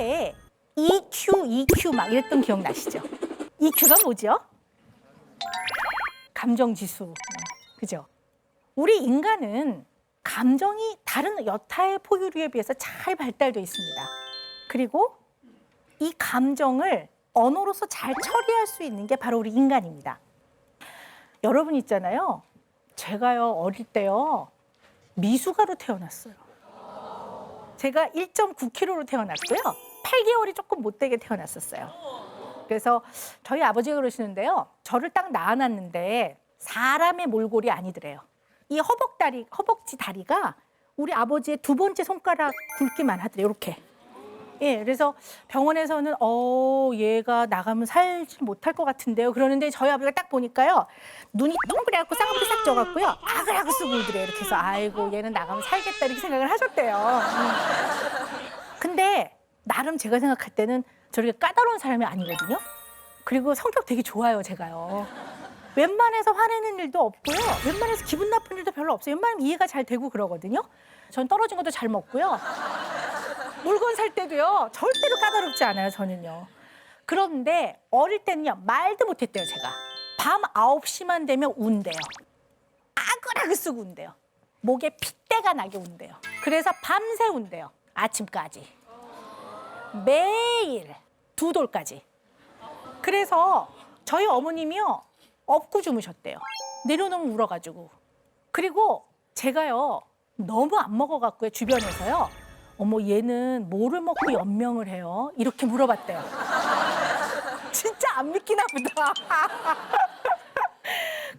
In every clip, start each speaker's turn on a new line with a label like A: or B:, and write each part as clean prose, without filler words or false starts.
A: 한때 EQ 막 이랬던 기억 나시죠? EQ가 뭐죠? 감정지수. 그죠? 우리 인간은 감정이 다른 여타의 포유류에 비해서 잘 발달되어 있습니다. 그리고 이 감정을 언어로서 잘 처리할 수 있는 게 바로 우리 인간입니다. 여러분 있잖아요. 제가요 어릴 때요 미숙아로 태어났어요. 제가 1.9kg로 태어났고요. 8개월이 조금 못되게 태어났었어요. 그래서 저희 아버지가 그러시는데요. 저를 딱 낳아놨는데 사람의 몰골이 아니더래요. 이 허벅지 다리가 우리 아버지의 두 번째 손가락 굵기만 하더래요. 이렇게. 예, 그래서 병원에서는 얘가 나가면 살지 못할 것 같은데요. 그러는데 저희 아버지가 딱 보니까요. 눈이 동그래갖고 쌍꺼풀이 싹 져갖고요. 아그라그 쓰고 울더래요. 이렇게 해서 아이고 얘는 나가면 살겠다 이렇게 생각을 하셨대요. 근데 나름 제가 생각할 때는 저렇게 까다로운 사람이 아니거든요. 그리고 성격 되게 좋아요, 제가요. 웬만해서 화내는 일도 없고요. 웬만해서 기분 나쁜 일도 별로 없어요. 웬만하면 이해가 잘 되고 그러거든요. 전 떨어진 것도 잘 먹고요. 물건 살 때도요. 절대로 까다롭지 않아요, 저는요. 그런데 어릴 때는요. 말도 못했대요, 제가. 밤 9시만 되면 운대요. 아그라그 쓰고 운대요. 목에 핏대가 나게 운대요. 그래서 밤새 운대요. 아침까지. 매일 2돌까지. 그래서 저희 어머님이요. 업고 주무셨대요. 내려놓으면 울어가지고. 그리고 제가요. 너무 안 먹어갖고요. 주변에서요. 어머 얘는 뭐를 먹고 연명을 해요? 이렇게 물어봤대요. 진짜 안 믿기나 보다.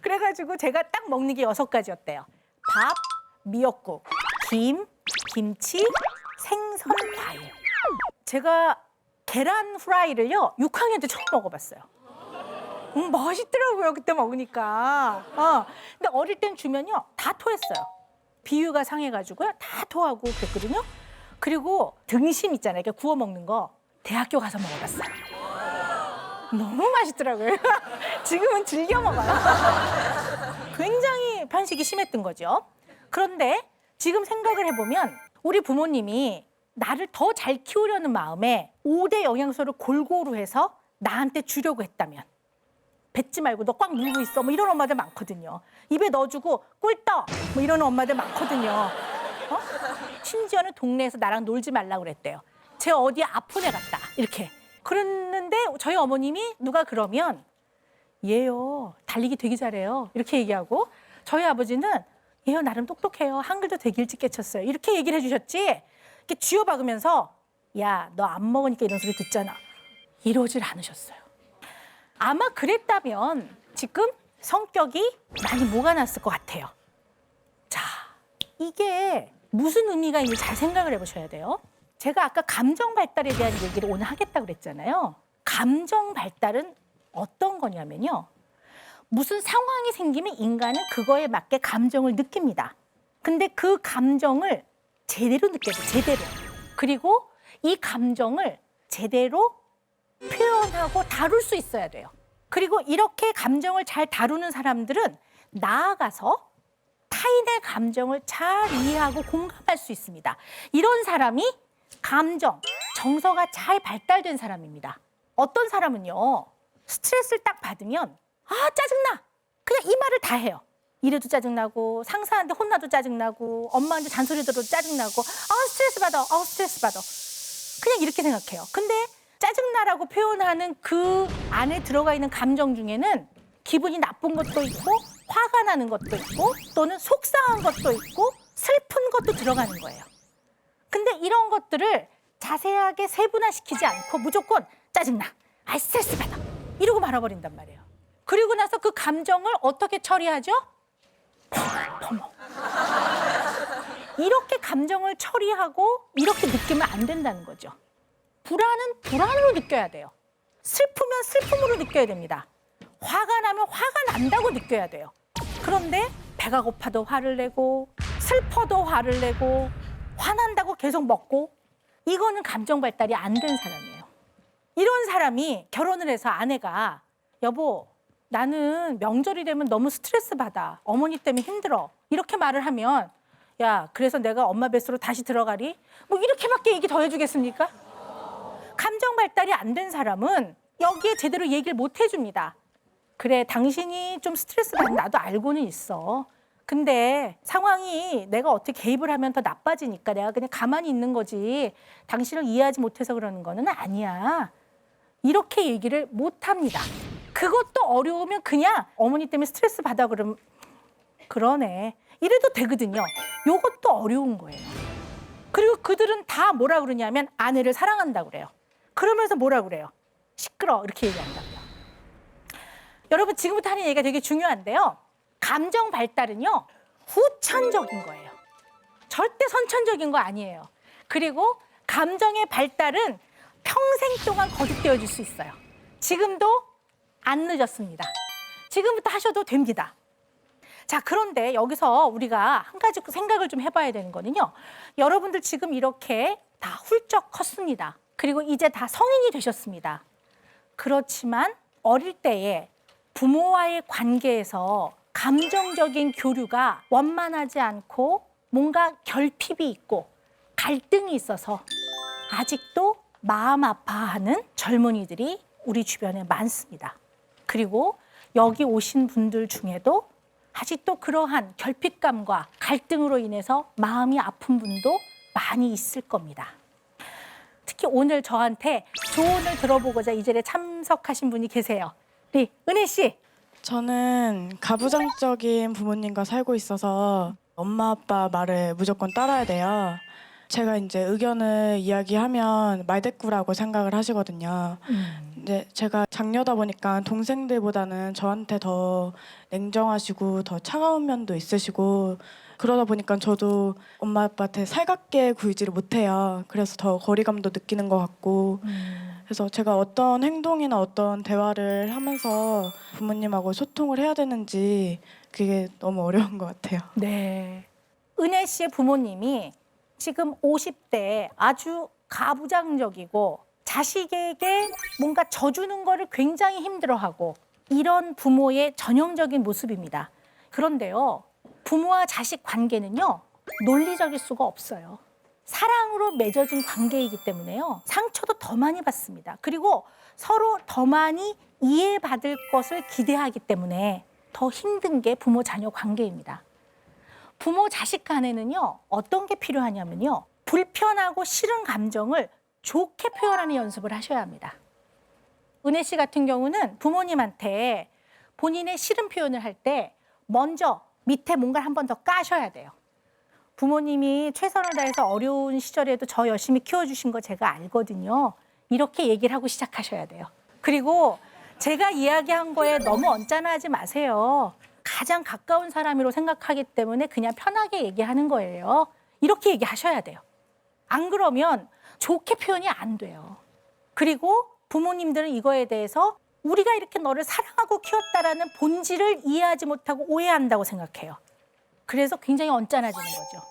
A: 그래가지고 제가 딱 먹는 게 6가지였대요. 밥, 미역국, 김, 김치, 생선, 과일. 제가 계란 후라이를요 6학년 때 처음 먹어봤어요. 맛있더라고요 그때 먹으니까. 근데 어릴 땐 주면요 다 토했어요. 비위가 상해가지고요 다 토하고 그랬거든요. 그리고 등심 있잖아요. 이렇게 구워 먹는 거 대학교 가서 먹어봤어요. 너무 맛있더라고요. 지금은 즐겨 먹어요. 굉장히 편식이 심했던 거죠. 그런데 지금 생각을 해보면 우리 부모님이 나를 더 잘 키우려는 마음에 5대 영양소를 골고루 해서 나한테 주려고 했다면 뱉지 말고 너 꽉 물고 있어 뭐 이런 엄마들 많거든요. 입에 넣어주고 꿀떡 뭐 이러는 엄마들 많거든요. 심지어는 동네에서 나랑 놀지 말라고 그랬대요. 쟤 어디 아픈 애 같다 이렇게. 그랬는데 저희 어머님이 누가 그러면 얘요 달리기 되게 잘해요 이렇게 얘기하고 저희 아버지는 얘요 나름 똑똑해요 한글도 되게 일찍 깨쳤어요 이렇게 얘기를 해주셨지. 이렇게 쥐어박으면서 야 너 안 먹으니까 이런 소리 듣잖아 이러질 않으셨어요. 아마 그랬다면 지금 성격이 많이 녹아났을 것 같아요. 자, 이게 무슨 의미가 있는지 잘 생각을 해보셔야 돼요. 제가 아까 감정 발달에 대한 얘기를 오늘 하겠다고 그랬잖아요. 감정 발달은 어떤 거냐면요. 무슨 상황이 생기면 인간은 그거에 맞게 감정을 느낍니다. 근데 그 감정을 제대로 느껴야 돼요. 제대로. 그리고 이 감정을 제대로 표현하고 다룰 수 있어야 돼요. 그리고 이렇게 감정을 잘 다루는 사람들은 나아가서 타인의 감정을 잘 이해하고 공감할 수 있습니다. 이런 사람이 정서가 잘 발달된 사람입니다. 어떤 사람은요, 스트레스를 딱 받으면 짜증나! 그냥 이 말을 다 해요. 이래도 짜증나고 상사한테 혼나도 짜증나고 엄마한테 잔소리 들어도 짜증나고 스트레스 받아. 그냥 이렇게 생각해요. 근데 짜증나라고 표현하는 그 안에 들어가 있는 감정 중에는 기분이 나쁜 것도 있고 화가 나는 것도 있고 또는 속상한 것도 있고 슬픈 것도 들어가는 거예요. 근데 이런 것들을 자세하게 세분화시키지 않고 무조건 짜증나, 스트레스 받아 이러고 말아버린단 말이에요. 그리고 나서 그 감정을 어떻게 처리하죠? 퍼먹. 이렇게 감정을 처리하고 이렇게 느끼면 안 된다는 거죠. 불안은 불안으로 느껴야 돼요. 슬프면 슬픔으로 느껴야 됩니다. 화가 나면 화가 난다고 느껴야 돼요. 그런데 배가 고파도 화를 내고 슬퍼도 화를 내고 화난다고 계속 먹고 이거는 감정 발달이 안 된 사람이에요. 이런 사람이 결혼을 해서 아내가 여보 나는 명절이 되면 너무 스트레스 받아. 어머니 때문에 힘들어. 이렇게 말을 하면 야 그래서 내가 엄마 뱃속으로 다시 들어가리? 뭐 이렇게밖에 얘기 더 해주겠습니까? 감정 발달이 안 된 사람은 여기에 제대로 얘기를 못 해줍니다. 그래, 당신이 좀 스트레스 받는 나도 알고는 있어. 근데 상황이 내가 어떻게 개입을 하면 더 나빠지니까 내가 그냥 가만히 있는 거지. 당신을 이해하지 못해서 그러는 거는 아니야. 이렇게 얘기를 못 합니다. 그것도 어려우면 그냥 어머니 때문에 스트레스 받아 그러면 그러네. 이래도 되거든요. 이것도 어려운 거예요. 그리고 그들은 다 뭐라 그러냐면 아내를 사랑한다고 그래요. 그러면서 뭐라 그래요? 시끄러 이렇게 얘기한다고요. 여러분 지금부터 하는 얘기가 되게 중요한데요. 감정 발달은요. 후천적인 거예요. 절대 선천적인 거 아니에요. 그리고 감정의 발달은 평생 동안 거듭되어질 수 있어요. 지금도 안 늦었습니다. 지금부터 하셔도 됩니다. 자, 그런데 여기서 우리가 한 가지 생각을 좀 해봐야 되는 거는요. 여러분들 지금 이렇게 다 훌쩍 컸습니다. 그리고 이제 다 성인이 되셨습니다. 그렇지만 어릴 때에 부모와의 관계에서 감정적인 교류가 원만하지 않고 뭔가 결핍이 있고 갈등이 있어서 아직도 마음 아파하는 젊은이들이 우리 주변에 많습니다. 그리고 여기 오신 분들 중에도 아직도 그러한 결핍감과 갈등으로 인해서 마음이 아픈 분도 많이 있을 겁니다. 특히 오늘 저한테 조언을 들어보고자 이 자리에 참석하신 분이 계세요. 우리 은혜 씨.
B: 저는 가부장적인 부모님과 살고 있어서 엄마 아빠 말을 무조건 따라야 돼요. 제가 이제 의견을 이야기하면 말대꾸라고 생각을 하시거든요. 근데 제가 장녀다 보니까 동생들보다는 저한테 더 냉정하시고 더 차가운 면도 있으시고 그러다 보니까 저도 엄마 아빠한테 살갑게 굴지를 못해요. 그래서 더 거리감도 느끼는 것 같고 그래서 제가 어떤 행동이나 어떤 대화를 하면서 부모님하고 소통을 해야 되는지 그게 너무 어려운 것 같아요.
A: 네. 은혜 씨의 부모님이 지금 50대 아주 가부장적이고 자식에게 뭔가 져주는 거를 굉장히 힘들어하고 이런 부모의 전형적인 모습입니다. 그런데요, 부모와 자식 관계는요, 논리적일 수가 없어요. 사랑으로 맺어진 관계이기 때문에요, 상처도 더 많이 받습니다. 그리고 서로 더 많이 이해받을 것을 기대하기 때문에 더 힘든 게 부모 자녀 관계입니다. 부모 자식 간에는요, 어떤 게 필요하냐면요, 불편하고 싫은 감정을 좋게 표현하는 연습을 하셔야 합니다. 은혜 씨 같은 경우는 부모님한테 본인의 싫은 표현을 할 때 먼저 밑에 뭔가를 한 번 더 까셔야 돼요. 부모님이 최선을 다해서 어려운 시절에도 저 열심히 키워주신 거 제가 알거든요. 이렇게 얘기를 하고 시작하셔야 돼요. 그리고 제가 이야기한 거에 너무 언짢아하지 마세요. 가장 가까운 사람으로 생각하기 때문에 그냥 편하게 얘기하는 거예요. 이렇게 얘기하셔야 돼요. 안 그러면 좋게 표현이 안 돼요. 그리고 부모님들은 이거에 대해서 우리가 이렇게 너를 사랑하고 키웠다라는 본질을 이해하지 못하고 오해한다고 생각해요. 그래서 굉장히 언짢아지는 거죠.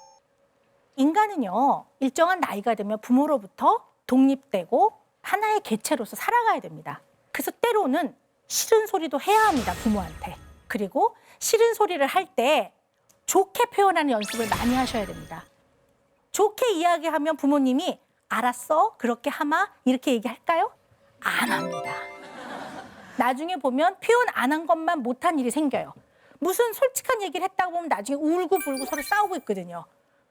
A: 인간은요, 일정한 나이가 되면 부모로부터 독립되고 하나의 개체로서 살아가야 됩니다. 그래서 때로는 싫은 소리도 해야 합니다, 부모한테. 그리고 싫은 소리를 할 때 좋게 표현하는 연습을 많이 하셔야 됩니다. 좋게 이야기하면 부모님이 알았어, 그렇게 하마, 이렇게 얘기할까요? 안 합니다. 나중에 보면 표현 안 한 것만 못한 일이 생겨요. 무슨 솔직한 얘기를 했다고 보면 나중에 울고불고 서로 싸우고 있거든요.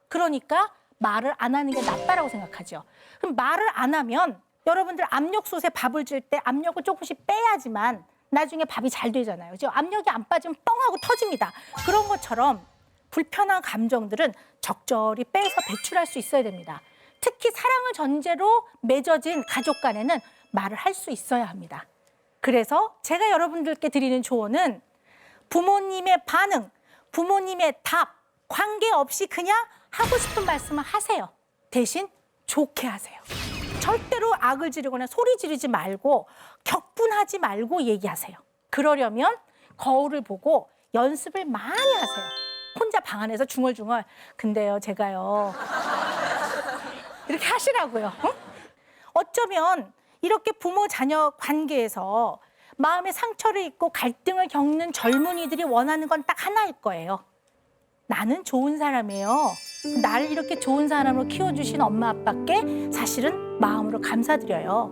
A: 그러니까 말을 안 하는 게 낫다라고 생각하죠. 그럼 말을 안 하면 여러분들 압력솥에 밥을 줄 때 압력을 조금씩 빼야지만 나중에 밥이 잘 되잖아요. 그죠? 압력이 안 빠지면 뻥 하고 터집니다. 그런 것처럼 불편한 감정들은 적절히 빼서 배출할 수 있어야 됩니다. 특히 사랑을 전제로 맺어진 가족 간에는 말을 할 수 있어야 합니다. 그래서 제가 여러분들께 드리는 조언은 부모님의 반응, 부모님의 답, 관계없이 그냥 하고 싶은 말씀을 하세요. 대신 좋게 하세요. 절대로 악을 지르거나 소리 지르지 말고 격분하지 말고 얘기하세요. 그러려면 거울을 보고 연습을 많이 하세요. 혼자 방 안에서 중얼중얼 근데요 제가요 이렇게 하시라고요. 응? 어쩌면 이렇게 부모 자녀 관계에서 마음의 상처를 입고 갈등을 겪는 젊은이들이 원하는 건 딱 하나일 거예요. 나는 좋은 사람이에요. 나를 이렇게 좋은 사람으로 키워주신 엄마 아빠께 사실은 마음으로 감사드려요.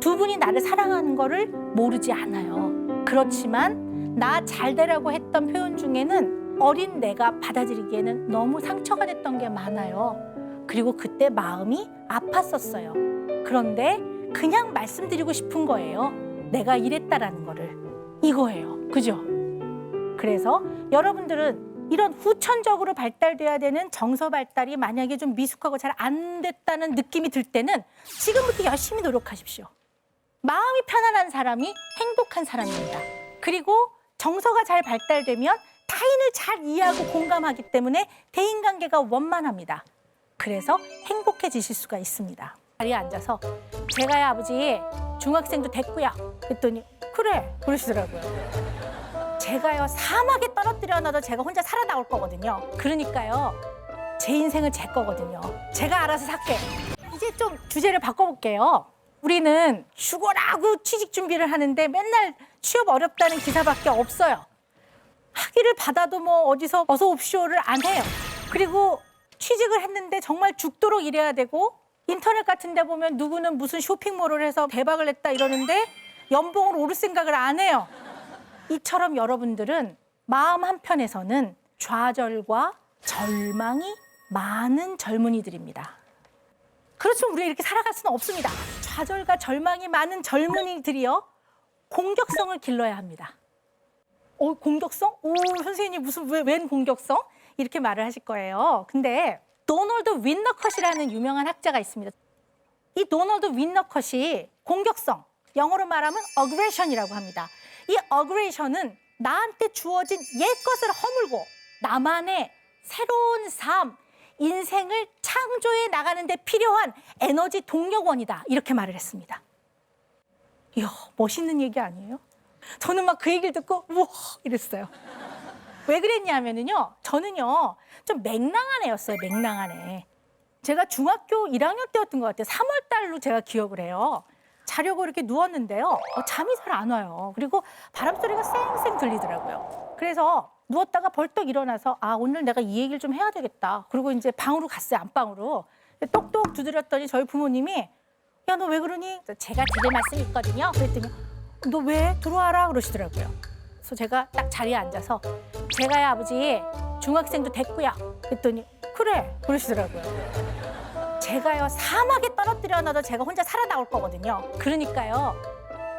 A: 두 분이 나를 사랑하는 거를 모르지 않아요. 그렇지만 나 잘 되라고 했던 표현 중에는 어린 내가 받아들이기에는 너무 상처가 됐던 게 많아요. 그리고 그때 마음이 아팠었어요. 그런데 그냥 말씀드리고 싶은 거예요. 내가 이랬다라는 거를. 이거예요. 그죠? 그래서 여러분들은 이런 후천적으로 발달돼야 되는 정서 발달이 만약에 좀 미숙하고 잘 안 됐다는 느낌이 들 때는 지금부터 열심히 노력하십시오. 마음이 편안한 사람이 행복한 사람입니다. 그리고 정서가 잘 발달되면 타인을 잘 이해하고 공감하기 때문에 대인관계가 원만합니다. 그래서 행복해지실 수가 있습니다. 자리에 앉아서 제가요 아버지 중학생도 됐고요. 그랬더니 그래 그러시더라고요. 제가요 사막에 떨어뜨려 놔도 제가 혼자 살아나올 거거든요. 그러니까요 제 인생은 제 거거든요. 제가 알아서 살게. 이제 좀 주제를 바꿔볼게요. 우리는 죽어라고 취직 준비를 하는데 맨날 취업 어렵다는 기사밖에 없어요. 학위를 받아도 뭐 어디서 어서 옵쇼를 안 해요. 그리고 취직을 했는데 정말 죽도록 일해야 되고 인터넷 같은 데 보면 누구는 무슨 쇼핑몰을 해서 대박을 냈다 이러는데 연봉을 오를 생각을 안 해요. 이처럼 여러분들은 마음 한편에서는 좌절과 절망이 많은 젊은이들입니다. 그렇지만 우리가 이렇게 살아갈 수는 없습니다. 좌절과 절망이 많은 젊은이들이요. 공격성을 길러야 합니다. 공격성? 오, 선생님 무슨 웬 공격성? 이렇게 말을 하실 거예요. 근데 도널드 윈너컷이라는 유명한 학자가 있습니다. 이 도널드 윈너컷이 공격성, 영어로 말하면 aggression이라고 합니다. 이 aggression은 나한테 주어진 옛것을 허물고 나만의 새로운 삶, 인생을 창조해 나가는 데 필요한 에너지 동력원이다. 이렇게 말을 했습니다. 이야, 멋있는 얘기 아니에요? 저는 막 그 얘기를 듣고 우와 이랬어요. 왜 그랬냐면요. 저는요. 좀 맹랑한 애였어요. 맹랑한 애. 제가 중학교 1학년 때였던 것 같아요. 3월 달로 제가 기억을 해요. 자려고 이렇게 누웠는데요. 잠이 잘 안 와요. 그리고 바람소리가 쌩쌩 들리더라고요. 그래서 누웠다가 벌떡 일어나서 아 오늘 내가 이 얘기를 좀 해야 되겠다. 그리고 이제 방으로 갔어요. 안방으로. 똑똑 두드렸더니 저희 부모님이 야 너 왜 그러니? 제가 드릴 말씀이 있거든요. 그랬더니 너 왜? 들어와라 그러시더라고요. 그래서 제가 딱 자리에 앉아서 제가요 아버지 중학생도 됐고요. 그랬더니 그래 그러시더라고요. 제가요 사막에 떨어뜨려 놔도 제가 혼자 살아나올 거거든요. 그러니까요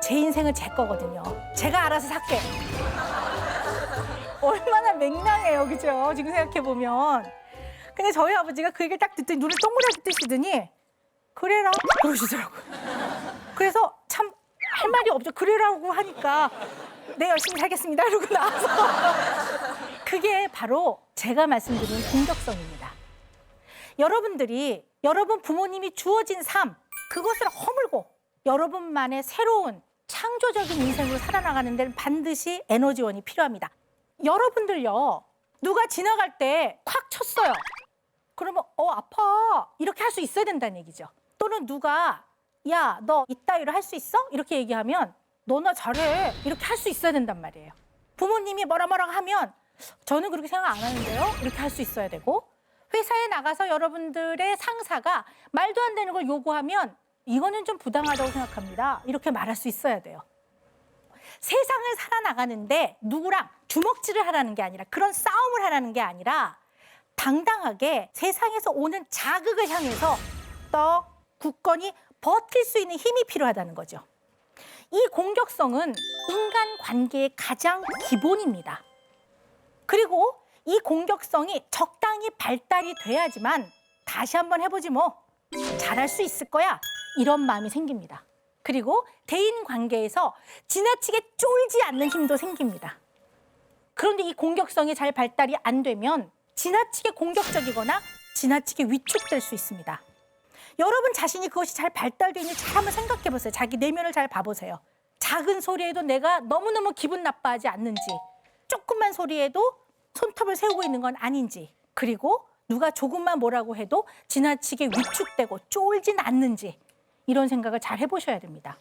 A: 제 인생은 제 거거든요. 제가 알아서 살게. 얼마나 맹랑해요, 그죠? 지금 생각해 보면. 근데 저희 아버지가 그 얘기를 딱 듣더니 눈을 동그랗게 뜨시더니 그래라 그러시더라고요. 그래서 참 할 말이 없죠. 그래라고 하니까 네 열심히 살겠습니다 이러고 나와서 그게 바로 제가 말씀드린 공격성입니다. 여러분들이 여러분 부모님이 주어진 삶 그것을 허물고 여러분만의 새로운 창조적인 인생으로 살아나가는 데는 반드시 에너지원이 필요합니다. 여러분들요 누가 지나갈 때 콱 쳤어요. 그러면 아파 이렇게 할 수 있어야 된다는 얘기죠. 또는 누가 야 너 이따위로 할 수 있어? 이렇게 얘기하면 너나 잘해 이렇게 할 수 있어야 된단 말이에요. 부모님이 뭐라 하면 저는 그렇게 생각 안 하는데요 이렇게 할 수 있어야 되고 회사에 나가서 여러분들의 상사가 말도 안 되는 걸 요구하면 이거는 좀 부당하다고 생각합니다 이렇게 말할 수 있어야 돼요. 세상을 살아나가는데 누구랑 주먹질을 하라는 게 아니라 그런 싸움을 하라는 게 아니라 당당하게 세상에서 오는 자극을 향해서 더 굳건히 버틸 수 있는 힘이 필요하다는 거죠. 이 공격성은 인간관계의 가장 기본입니다. 그리고 이 공격성이 적당히 발달이 돼야지만 다시 한번 해보지 뭐 잘할 수 있을 거야 이런 마음이 생깁니다. 그리고 대인관계에서 지나치게 쫄지 않는 힘도 생깁니다. 그런데 이 공격성이 잘 발달이 안 되면 지나치게 공격적이거나 지나치게 위축될 수 있습니다. 여러분 자신이 그것이 잘 발달되는지 잘 한번 생각해 보세요. 자기 내면을 잘 봐보세요. 작은 소리에도 내가 너무너무 기분 나빠하지 않는지 조금만 소리에도 손톱을 세우고 있는 건 아닌지 그리고 누가 조금만 뭐라고 해도 지나치게 위축되고 쫄진 않는지 이런 생각을 잘 해보셔야 됩니다.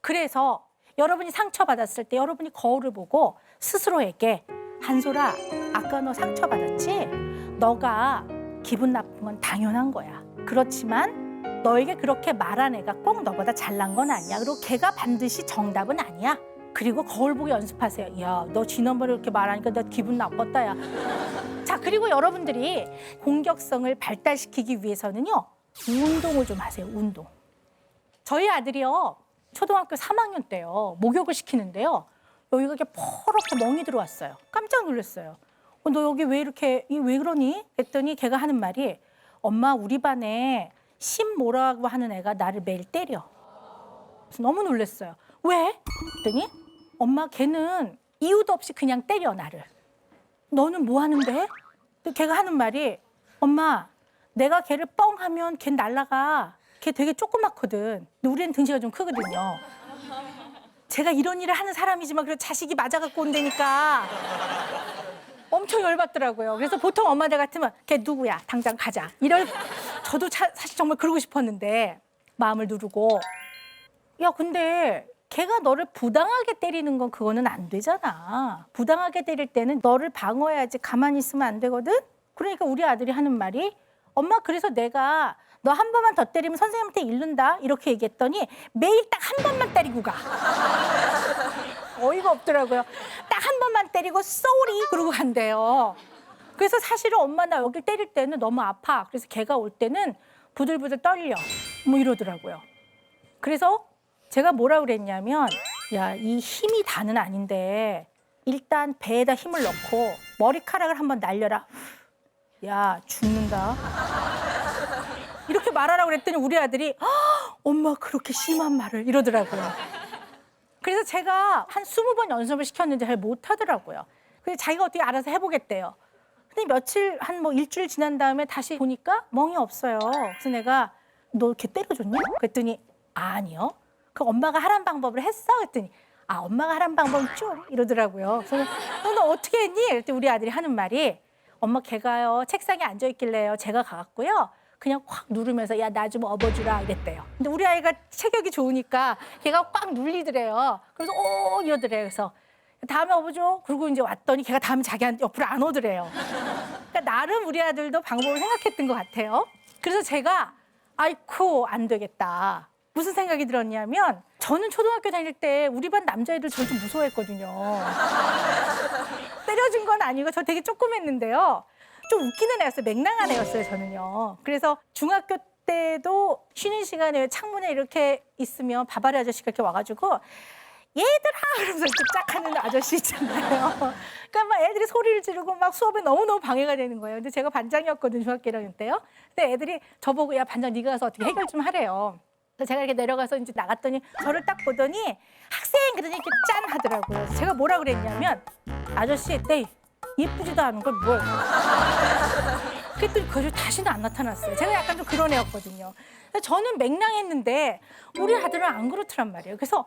A: 그래서 여러분이 상처받았을 때 여러분이 거울을 보고 스스로에게 한솔아 아까 너 상처받았지? 너가 기분 나쁜 건 당연한 거야. 그렇지만 너에게 그렇게 말한 애가 꼭 너보다 잘난 건 아니야. 그리고 걔가 반드시 정답은 아니야. 그리고 거울 보기 연습하세요. 야, 너 지난번에 이렇게 말하니까 나 기분 나빴다, 야. 자, 그리고 여러분들이 공격성을 발달시키기 위해서는요, 운동을 좀 하세요, 운동. 저희 아들이요, 초등학교 3학년 때요, 목욕을 시키는데요, 여기가 이렇게 퍼렇게 멍이 들어왔어요. 깜짝 놀랐어요. 너 여기 왜 이렇게, 왜 그러니? 했더니 걔가 하는 말이, 엄마, 우리 반에 심모라고 하는 애가 나를 매일 때려. 그래서 너무 놀랐어요. 왜? 했더니 엄마, 걔는 이유도 없이 그냥 때려, 나를. 너는 뭐 하는데? 걔가 하는 말이, 엄마, 내가 걔를 뻥 하면 걔 날라가. 걔 되게 조그맣거든. 근데 우리는 등치가 좀 크거든요. 제가 이런 일을 하는 사람이지만 그래도 자식이 맞아갖고 온다니까 엄청 열받더라고요. 그래서 보통 엄마들 같으면 걔 누구야? 당장 가자. 저도 사실 정말 그러고 싶었는데 마음을 누르고, 야, 근데 걔가 너를 부당하게 때리는 건 그거는 안 되잖아. 부당하게 때릴 때는 너를 방어해야지, 가만히 있으면 안 되거든. 그러니까 우리 아들이 하는 말이, 엄마, 그래서 내가 너 한 번만 더 때리면 선생님한테 잃는다, 이렇게 얘기했더니 매일 딱 한 번만 때리고 가. 어이가 없더라고요. 딱 한 번만 때리고 쏘리 그러고 간대요. 그래서 사실은 엄마, 나 여기 때릴 때는 너무 아파. 그래서 걔가 올 때는 부들부들 떨려. 뭐 이러더라고요. 그래서 제가 뭐라 그랬냐면, 야, 이 힘이 다는 아닌데 일단 배에다 힘을 넣고 머리카락을 한번 날려라. 야, 죽는다. 이렇게 말하라고 그랬더니 우리 아들이, 엄마, 그렇게 심한 말을, 이러더라고요. 그래서 제가 한 20번 연습을 시켰는데 잘 못하더라고요. 그래서 자기가 어떻게 알아서 해보겠대요. 근데 며칠, 한 뭐 일주일 지난 다음에 다시 보니까 멍이 없어요. 그래서 내가, 너 걔 때려줬냐? 그랬더니, 아니요. 그럼 엄마가 하란 방법을 했어? 그랬더니, 엄마가 하란 방법은 좀, 이러더라고요. 그래서 너 어떻게 했니? 그랬더니 우리 아들이 하는 말이, 엄마, 걔가요, 책상에 앉아있길래요, 제가 가갖고요, 그냥 확 누르면서, 야, 나 좀 업어주라, 이랬대요. 근데 우리 아이가 체격이 좋으니까 걔가 꽉 눌리더래요. 그래서 오, 이러더래요. 그래서 다음에 업어줘. 그리고 이제 왔더니 걔가 다음에 자기한테 옆으로 안 오더래요. 그러니까 나름 우리 아들도 방법을 생각했던 것 같아요. 그래서 제가, 아이쿠, 안 되겠다. 무슨 생각이 들었냐면, 저는 초등학교 다닐 때 우리 반 남자애들 저를 좀 무서워했거든요. 때려준 건 아니고 저 되게 조그맸는데요. 좀 웃기는 애였어요. 맹랑한 애였어요, 저는요. 그래서 중학교 때도 쉬는 시간에 창문에 이렇게 있으면 바바리 아저씨가 이렇게 와가지고, 얘들아! 그러면서 이렇게 쫙 하는 아저씨 있잖아요. 그러니까 막 애들이 소리를 지르고 막 수업에 너무너무 방해가 되는 거예요. 근데 제가 반장이었거든요, 중학교 1학년 때요. 근데 애들이 저보고, 야, 반장 네가 가서 어떻게 해결 좀 하래요. 그래서 제가 이렇게 내려가서 이제 나갔더니 저를 딱 보더니, 학생! 그러더니 이렇게 짠! 하더라고요. 그래서 제가 뭐라 그랬냐면, 아저씨, 네, 예쁘지도 않은 걸 뭘. 그랬더니 그 아저씨 다시는 안 나타났어요. 제가 약간 좀 그런 애였거든요. 저는 맹랑했는데 우리 아들은 안 그렇더란 말이에요. 그래서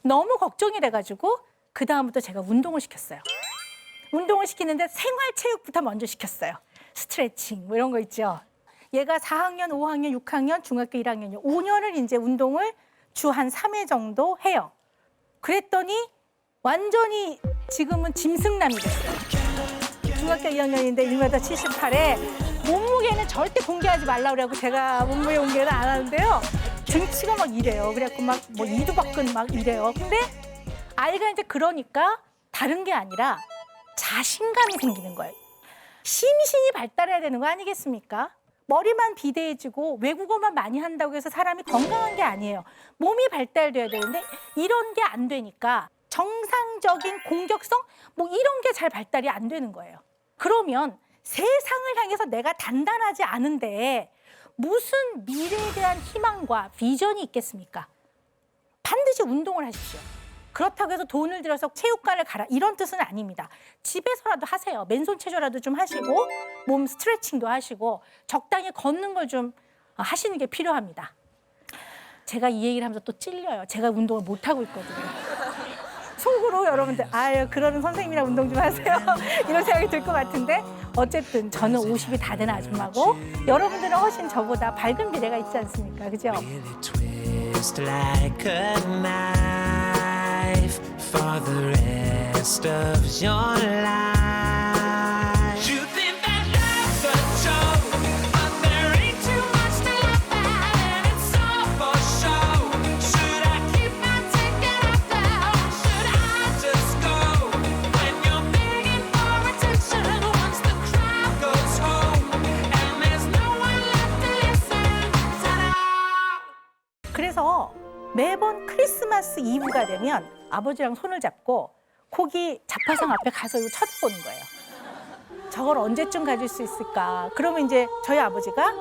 A: 너무 걱정이 돼가지고 그 다음부터 제가 운동을 시켰어요. 운동을 시키는데 생활체육부터 먼저 시켰어요. 스트레칭 뭐 이런 거 있죠. 얘가 4학년, 5학년, 6학년, 중학교 1학년이요. 5년을 이제 운동을 주 한 3회 정도 해요. 그랬더니 완전히 지금은 짐승남이 됐어요. 중학교 2학년인데 1m 78에 몸무게는 절대 공개하지 말라고 그래갖고 제가 몸무게 공개는 안 하는데요. 등치가 막 이래요. 그래갖고 막 뭐 이두박근 막 이래요. 근데 아이가 이제 그러니까 다른 게 아니라 자신감이 생기는 거예요. 심신이 발달해야 되는 거 아니겠습니까? 머리만 비대해지고 외국어만 많이 한다고 해서 사람이 건강한 게 아니에요. 몸이 발달돼야 되는데 이런 게 안 되니까 정상적인 공격성 뭐 이런 게 잘 발달이 안 되는 거예요. 그러면 세상을 향해서 내가 단단하지 않은데 무슨 미래에 대한 희망과 비전이 있겠습니까? 반드시 운동을 하십시오. 그렇다고 해서 돈을 들여서 체육관을 가라 이런 뜻은 아닙니다. 집에서라도 하세요. 맨손 체조라도 좀 하시고 몸 스트레칭도 하시고 적당히 걷는 걸 좀 하시는 게 필요합니다. 제가 이 얘기를 하면서 또 찔려요. 제가 운동을 못하고 있거든요. 속으로 여러분들 아유 그러는 선생님이랑 운동 좀 하세요. 이런 생각이 들 것 같은데 어쨌든 저는 50이 다 된 아줌마고 여러분들은 훨씬 저보다 밝은 미래가 있지 않습니까? 그죠?
C: Twist like a knife for the rest of your life. You think that life's a joke, but there ain't too much to laugh at, and it's
A: 그래서 매번 크리스마스 이브가 되면 아버지랑 손을 잡고 거기 자파상 앞에 가서 이거 쳐다보는 거예요. 저걸 언제쯤 가질 수 있을까? 그러면 이제 저희 아버지가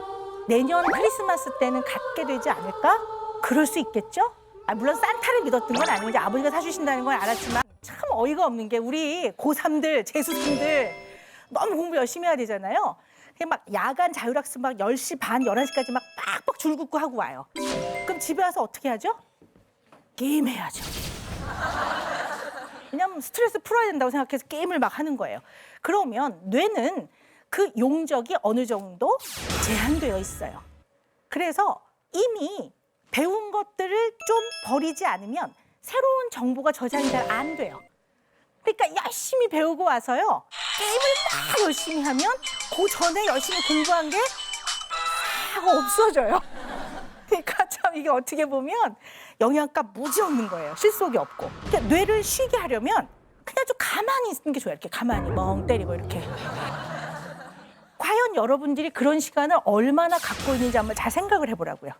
A: 내년 크리스마스 때는 갖게 되지 않을까? 그럴 수 있겠죠? 물론 산타를 믿었던 건 아니고 이제 아버지가 사주신다는 건 알았지만 참 어이가 없는 게 우리 고3들, 재수생들 너무 공부 열심히 해야 되잖아요. 그냥 막 야간 자율학습 막 10시 반, 11시까지 막 빡빡 줄 긋고 하고 와요. 그럼 집에 와서 어떻게 하죠? 게임해야죠. 왜냐면 스트레스 풀어야 된다고 생각해서 게임을 막 하는 거예요. 그러면 뇌는 그 용적이 어느 정도 제한되어 있어요. 그래서 이미 배운 것들을 좀 버리지 않으면 새로운 정보가 저장이 잘 안 돼요. 그러니까 열심히 배우고 와서요. 게임을 막 열심히 하면 그 전에 열심히 공부한 게 다 없어져요. 그러니까 참 이게 어떻게 보면 영양가 무지 없는 거예요. 실속이 없고. 그러니까 뇌를 쉬게 하려면 그냥 좀 가만히 있는 게 좋아요. 이렇게 가만히 멍 때리고 이렇게. 과연 여러분들이 그런 시간을 얼마나 갖고 있는지 한번 잘 생각을 해보라고요.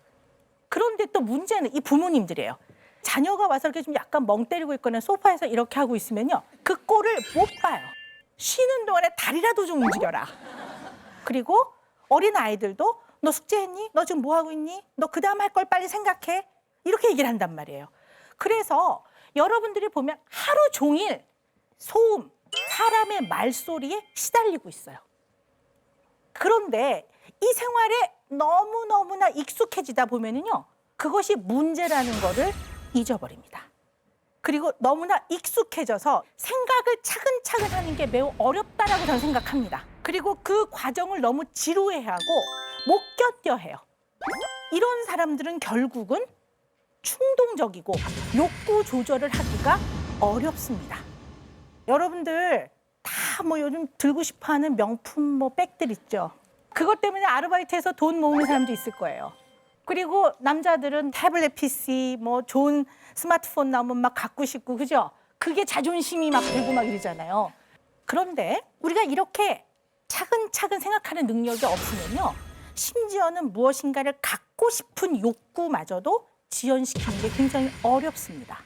A: 그런데 또 문제는 이 부모님들이에요. 자녀가 와서 이렇게 좀 약간 멍 때리고 있거나 소파에서 이렇게 하고 있으면요. 그 꼴을 못 봐요. 쉬는 동안에 다리라도 좀 움직여라. 그리고 어린 아이들도 너 숙제했니? 너 지금 뭐 하고 있니? 너 그다음 할 걸 빨리 생각해. 이렇게 얘기를 한단 말이에요. 그래서 여러분들이 보면 하루 종일 소음, 사람의 말소리에 시달리고 있어요. 그런데 이 생활에 너무너무나 익숙해지다 보면은요. 그것이 문제라는 거를 잊어버립니다. 그리고 너무나 익숙해져서 생각을 차근차근 하는 게 매우 어렵다라고 저는 생각합니다. 그리고 그 과정을 너무 지루해하고 못 견뎌해요. 이런 사람들은 결국은 충동적이고 욕구 조절을 하기가 어렵습니다. 여러분들 다 뭐 요즘 들고 싶어하는 명품 뭐 백들 있죠. 그것 때문에 아르바이트해서 돈 모으는 사람도 있을 거예요. 그리고 남자들은 태블릿 PC, 뭐 좋은 스마트폰 나오면 막 갖고 싶고, 그죠? 그게 자존심이 막 들고 막 이러잖아요. 그런데 우리가 이렇게 차근차근 생각하는 능력이 없으면요. 심지어는 무엇인가를 갖고 싶은 욕구마저도 지연시키는 게 굉장히 어렵습니다.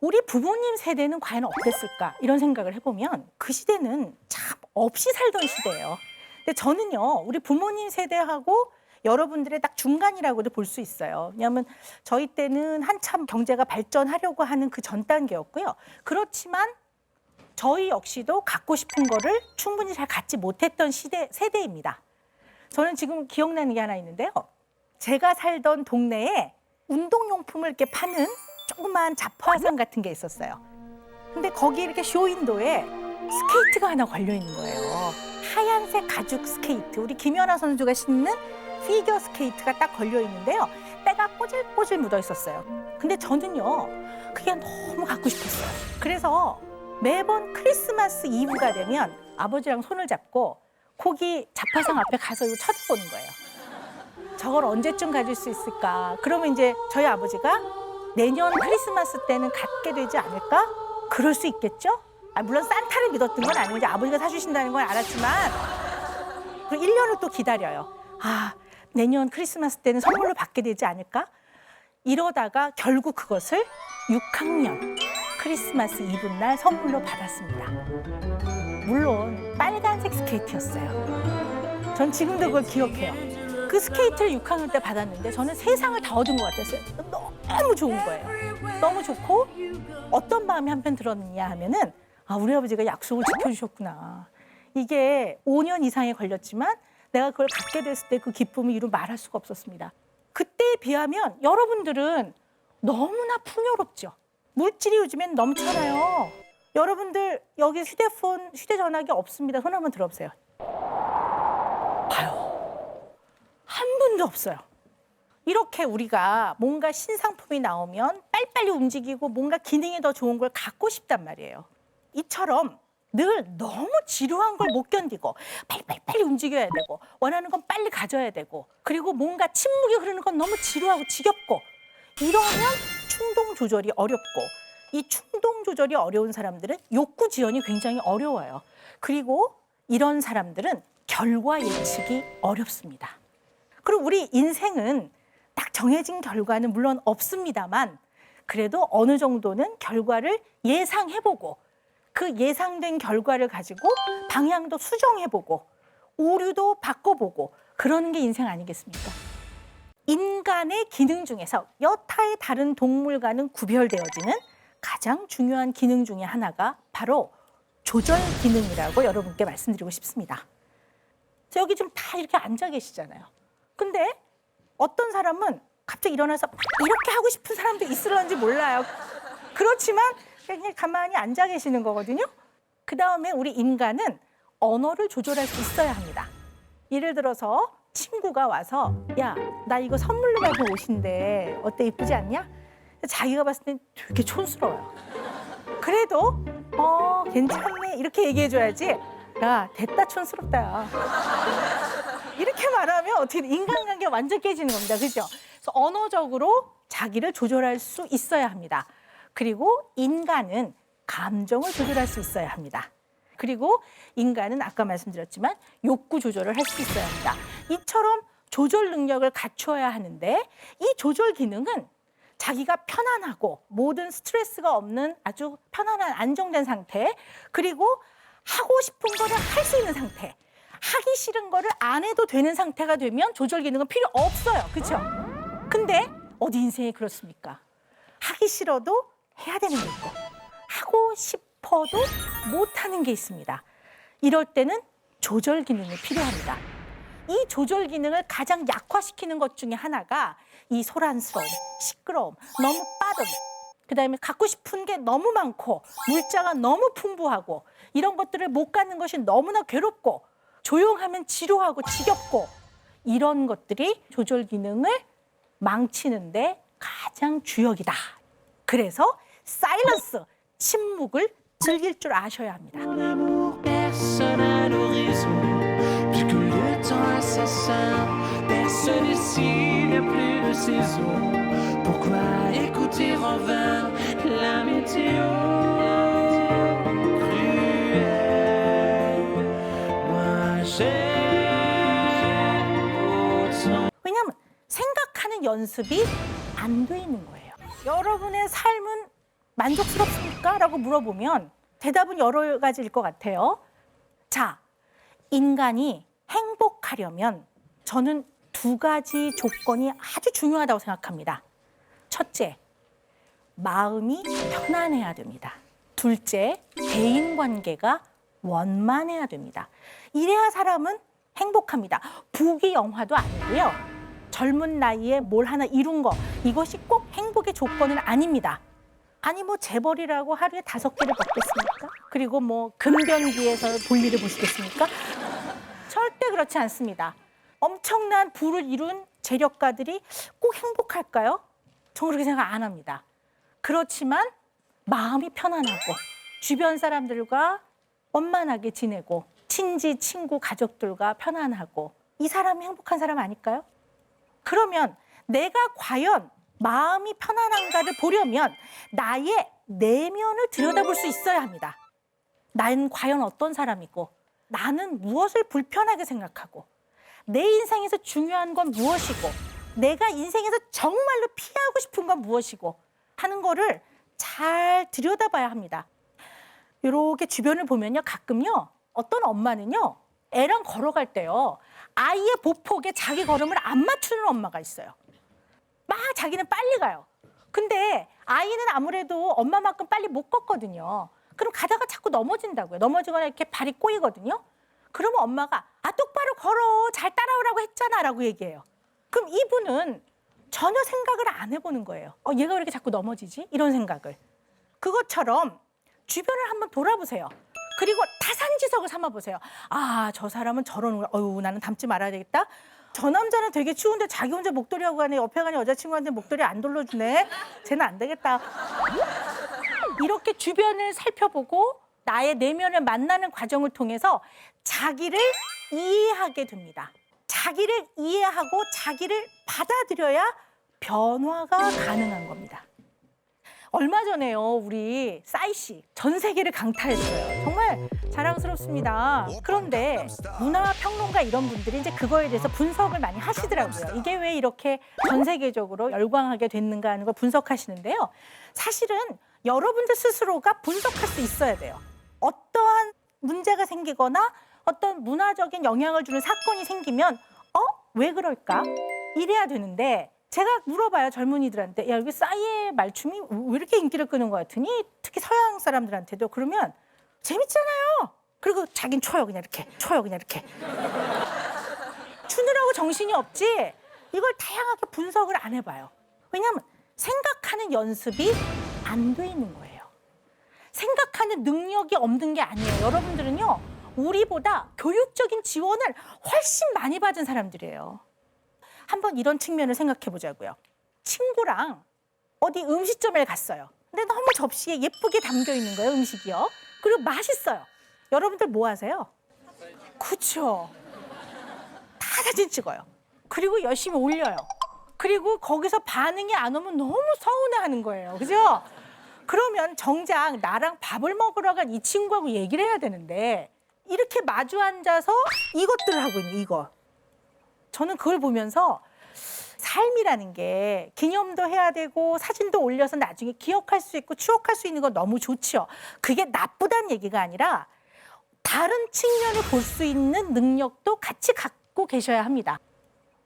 A: 우리 부모님 세대는 과연 어땠을까? 이런 생각을 해보면 그 시대는 참 없이 살던 시대예요. 근데 저는요, 우리 부모님 세대하고 여러분들의 딱 중간이라고도 볼 수 있어요. 왜냐하면 저희 때는 한참 경제가 발전하려고 하는 그 전 단계였고요. 그렇지만 저희 역시도 갖고 싶은 거를 충분히 잘 갖지 못했던 세대입니다. 저는 지금 기억나는 게 하나 있는데요. 제가 살던 동네에 운동용품을 이렇게 파는 조그만 잡화상 같은 게 있었어요. 근데 거기 이렇게 쇼윈도에 스케이트가 하나 걸려 있는 거예요. 하얀색 가죽 스케이트. 우리 김연아 선수가 신는 피겨 스케이트가 딱 걸려 있는데요. 때가 꼬질꼬질 묻어 있었어요. 근데 저는요, 그게 너무 갖고 싶었어요. 그래서 매번 크리스마스 이브가 되면 아버지랑 손을 잡고 거기 자파상 앞에 가서 이거 쳐다보는 거예요. 저걸 언제쯤 가질 수 있을까? 그러면 이제 저희 아버지가 내년 크리스마스 때는 갖게 되지 않을까? 그럴 수 있겠죠? 물론 산타를 믿었던 건 아니고 이제 아버지가 사주신다는 건 알았지만 그 1년을 또 기다려요. 내년 크리스마스 때는 선물로 받게 되지 않을까? 이러다가 결국 그것을 6학년 크리스마스 이브날 선물로 받았습니다. 물론 빨간색 스케이트였어요. 전 지금도 그걸 기억해요. 그 스케이트를 6학년 때 받았는데 저는 세상을 다 얻은 것 같았어요. 너무 좋은 거예요. 너무 좋고 어떤 마음이 한편 들었느냐 하면은 우리 아버지가 약속을 지켜주셨구나. 이게 5년 이상이 걸렸지만 내가 그걸 갖게 됐을 때 그 기쁨이 이루 말할 수가 없었습니다. 그때에 비하면 여러분들은 너무나 풍요롭죠. 물질이 요즘엔 넘쳐나요. 여러분들 여기 휴대폰, 휴대전화기 없습니다. 손 한번 들어보세요. 봐요. 한 분도 없어요. 이렇게 우리가 뭔가 신상품이 나오면 빨리빨리 움직이고 뭔가 기능이 더 좋은 걸 갖고 싶단 말이에요. 이처럼 늘 너무 지루한 걸 못 견디고 빨리 움직여야 되고 원하는 건 빨리 가져야 되고 그리고 뭔가 침묵이 흐르는 건 너무 지루하고 지겹고 이러면 충동 조절이 어렵고 이 충동 조절이 어려운 사람들은 욕구 지연이 굉장히 어려워요. 그리고 이런 사람들은 결과 예측이 어렵습니다. 그리고 우리 인생은 딱 정해진 결과는 물론 없습니다만 그래도 어느 정도는 결과를 예상해보고 그 예상된 결과를 가지고 방향도 수정해보고 오류도 바꿔보고 그러는 게 인생 아니겠습니까? 인간의 기능 중에서 여타의 다른 동물과는 구별되어지는 가장 중요한 기능 중에 하나가 바로 조절 기능이라고 여러분께 말씀드리고 싶습니다. 여기 지금 다 이렇게 앉아 계시잖아요. 근데 어떤 사람은 갑자기 일어나서 막 이렇게 하고 싶은 사람도 있을런지 몰라요. 그렇지만 그냥 가만히 앉아 계시는 거거든요. 그 다음에 우리 인간은 언어를 조절할 수 있어야 합니다. 예를 들어서 친구가 와서 야, 나 이거 선물로 받은 옷인데 어때, 이쁘지 않냐? 자기가 봤을 땐 되게 촌스러워요. 그래도 괜찮네 이렇게 얘기해줘야지. 야, 됐다 촌스럽다. 야. 이렇게 말하면 어떻게 인간관계가 완전 깨지는 겁니다. 그죠? 그래서 언어적으로 자기를 조절할 수 있어야 합니다. 그리고 인간은 감정을 조절할 수 있어야 합니다. 그리고 인간은 아까 말씀드렸지만 욕구 조절을 할 수 있어야 합니다. 이처럼 조절 능력을 갖춰야 하는데 이 조절 기능은 자기가 편안하고 모든 스트레스가 없는 아주 편안한 안정된 상태, 그리고 하고 싶은 거를 할 수 있는 상태, 하기 싫은 거를 안 해도 되는 상태가 되면 조절 기능은 필요 없어요. 그렇죠? 근데 어디 인생이 그렇습니까? 하기 싫어도 해야 되는 게 있고 하고 싶어도 못하는 게 있습니다. 이럴 때는 조절 기능이 필요합니다. 이 조절 기능을 가장 약화시키는 것 중에 하나가 이 소란스러움, 시끄러움, 너무 빠름, 그다음에 갖고 싶은 게 너무 많고 물자가 너무 풍부하고 이런 것들을 못 갖는 것이 너무나 괴롭고 조용하면 지루하고 지겹고 이런 것들이 조절 기능을 망치는데 가장 주역이다. 그래서 사일런스, 침묵을 즐길 줄 아셔야 합니다.
C: L'amour, personne à l'horizon, puisque le temps assassin, personne ici n'a plus de saison. Pourquoi écouter en vain la météo cruelle? Moi j'aime autant.
A: 왜냐하면 생각하는 연습이 안 돼 있는 거예요. 여러분의 삶은 만족스럽습니까? 라고 물어보면 대답은 여러 가지일 것 같아요. 자, 인간이 행복하려면 저는 두 가지 조건이 아주 중요하다고 생각합니다. 첫째, 마음이 편안해야 됩니다. 둘째, 대인관계가 원만해야 됩니다. 이래야 사람은 행복합니다. 부귀 영화도 아니고요. 젊은 나이에 뭘 하나 이룬 거, 이것이 꼭 행복의 조건은 아닙니다. 아니 뭐 재벌이라고 하루에 5끼를 먹겠습니까? 그리고 뭐 금변기에서 볼일을 보시겠습니까? 절대 그렇지 않습니다. 엄청난 부를 이룬 재력가들이 꼭 행복할까요? 저는 그렇게 생각 안 합니다. 그렇지만 마음이 편안하고 주변 사람들과 원만하게 지내고 친지, 친구, 가족들과 편안하고 이 사람이 행복한 사람 아닐까요? 그러면 내가 과연 마음이 편안한가를 보려면 나의 내면을 들여다볼 수 있어야 합니다. 나는 과연 어떤 사람이고 나는 무엇을 불편하게 생각하고 내 인생에서 중요한 건 무엇이고 내가 인생에서 정말로 피하고 싶은 건 무엇이고 하는 거를 잘 들여다봐야 합니다. 이렇게 주변을 보면요, 가끔요 어떤 엄마는요 애랑 걸어갈 때요 아이의 보폭에 자기 걸음을 안 맞추는 엄마가 있어요. 막 자기는 빨리 가요. 근데 아이는 아무래도 엄마만큼 빨리 못 걷거든요. 그럼 가다가 자꾸 넘어진다고요. 넘어지거나 이렇게 발이 꼬이거든요. 그러면 엄마가 똑바로 걸어, 잘 따라오라고 했잖아 라고 얘기해요. 그럼 이분은 전혀 생각을 안 해보는 거예요. 얘가 왜 이렇게 자꾸 넘어지지? 이런 생각을. 그것처럼 주변을 한번 돌아보세요. 그리고 타산지석을 삼아보세요. 아, 저 사람은 저런, 나는 닮지 말아야 되겠다. 저 남자는 되게 추운데 자기 혼자 목도리 하고 가네. 옆에 가는 여자친구한테 목도리 안 돌려주네. 쟤는 안 되겠다. 이렇게 주변을 살펴보고 나의 내면을 만나는 과정을 통해서 자기를 이해하게 됩니다. 자기를 이해하고 자기를 받아들여야 변화가 가능한 겁니다. 얼마 전에요, 우리 싸이 씨 전 세계를 강타했어요. 정말 자랑스럽습니다. 그런데 문화평론가 이런 분들이 이제 그거에 대해서 분석을 많이 하시더라고요. 이게 왜 이렇게 전 세계적으로 열광하게 됐는가 하는 걸 분석하시는데요. 사실은 여러분들 스스로가 분석할 수 있어야 돼요. 어떠한 문제가 생기거나 어떤 문화적인 영향을 주는 사건이 생기면 왜 그럴까? 이래야 되는데 제가 물어봐요, 젊은이들한테. 야, 여기 싸이의 말춤이 왜 이렇게 인기를 끄는 것 같으니? 특히 서양 사람들한테도. 그러면 재밌잖아요. 그리고 자긴 쳐요, 그냥 이렇게. 추느라고 정신이 없지 이걸 다양하게 분석을 안 해봐요. 왜냐하면 생각하는 연습이 안 돼 있는 거예요. 생각하는 능력이 없는 게 아니에요. 여러분들은요, 우리보다 교육적인 지원을 훨씬 많이 받은 사람들이에요. 한번 이런 측면을 생각해 보자고요. 친구랑 어디 음식점에 갔어요. 근데 너무 접시에 예쁘게 담겨 있는 거예요, 음식이요. 그리고 맛있어요. 여러분들 뭐 하세요? 그렇죠. 다 사진 찍어요. 그리고 열심히 올려요. 그리고 거기서 반응이 안 오면 너무 서운해하는 거예요. 그죠? 그러면 정작 나랑 밥을 먹으러 간 이 친구하고 얘기를 해야 되는데 이렇게 마주 앉아서 이것들을 하고 있는 이거. 저는 그걸 보면서 삶이라는 게 기념도 해야 되고 사진도 올려서 나중에 기억할 수 있고 추억할 수 있는 건 너무 좋죠. 그게 나쁘다는 얘기가 아니라 다른 측면을 볼 수 있는 능력도 같이 갖고 계셔야 합니다.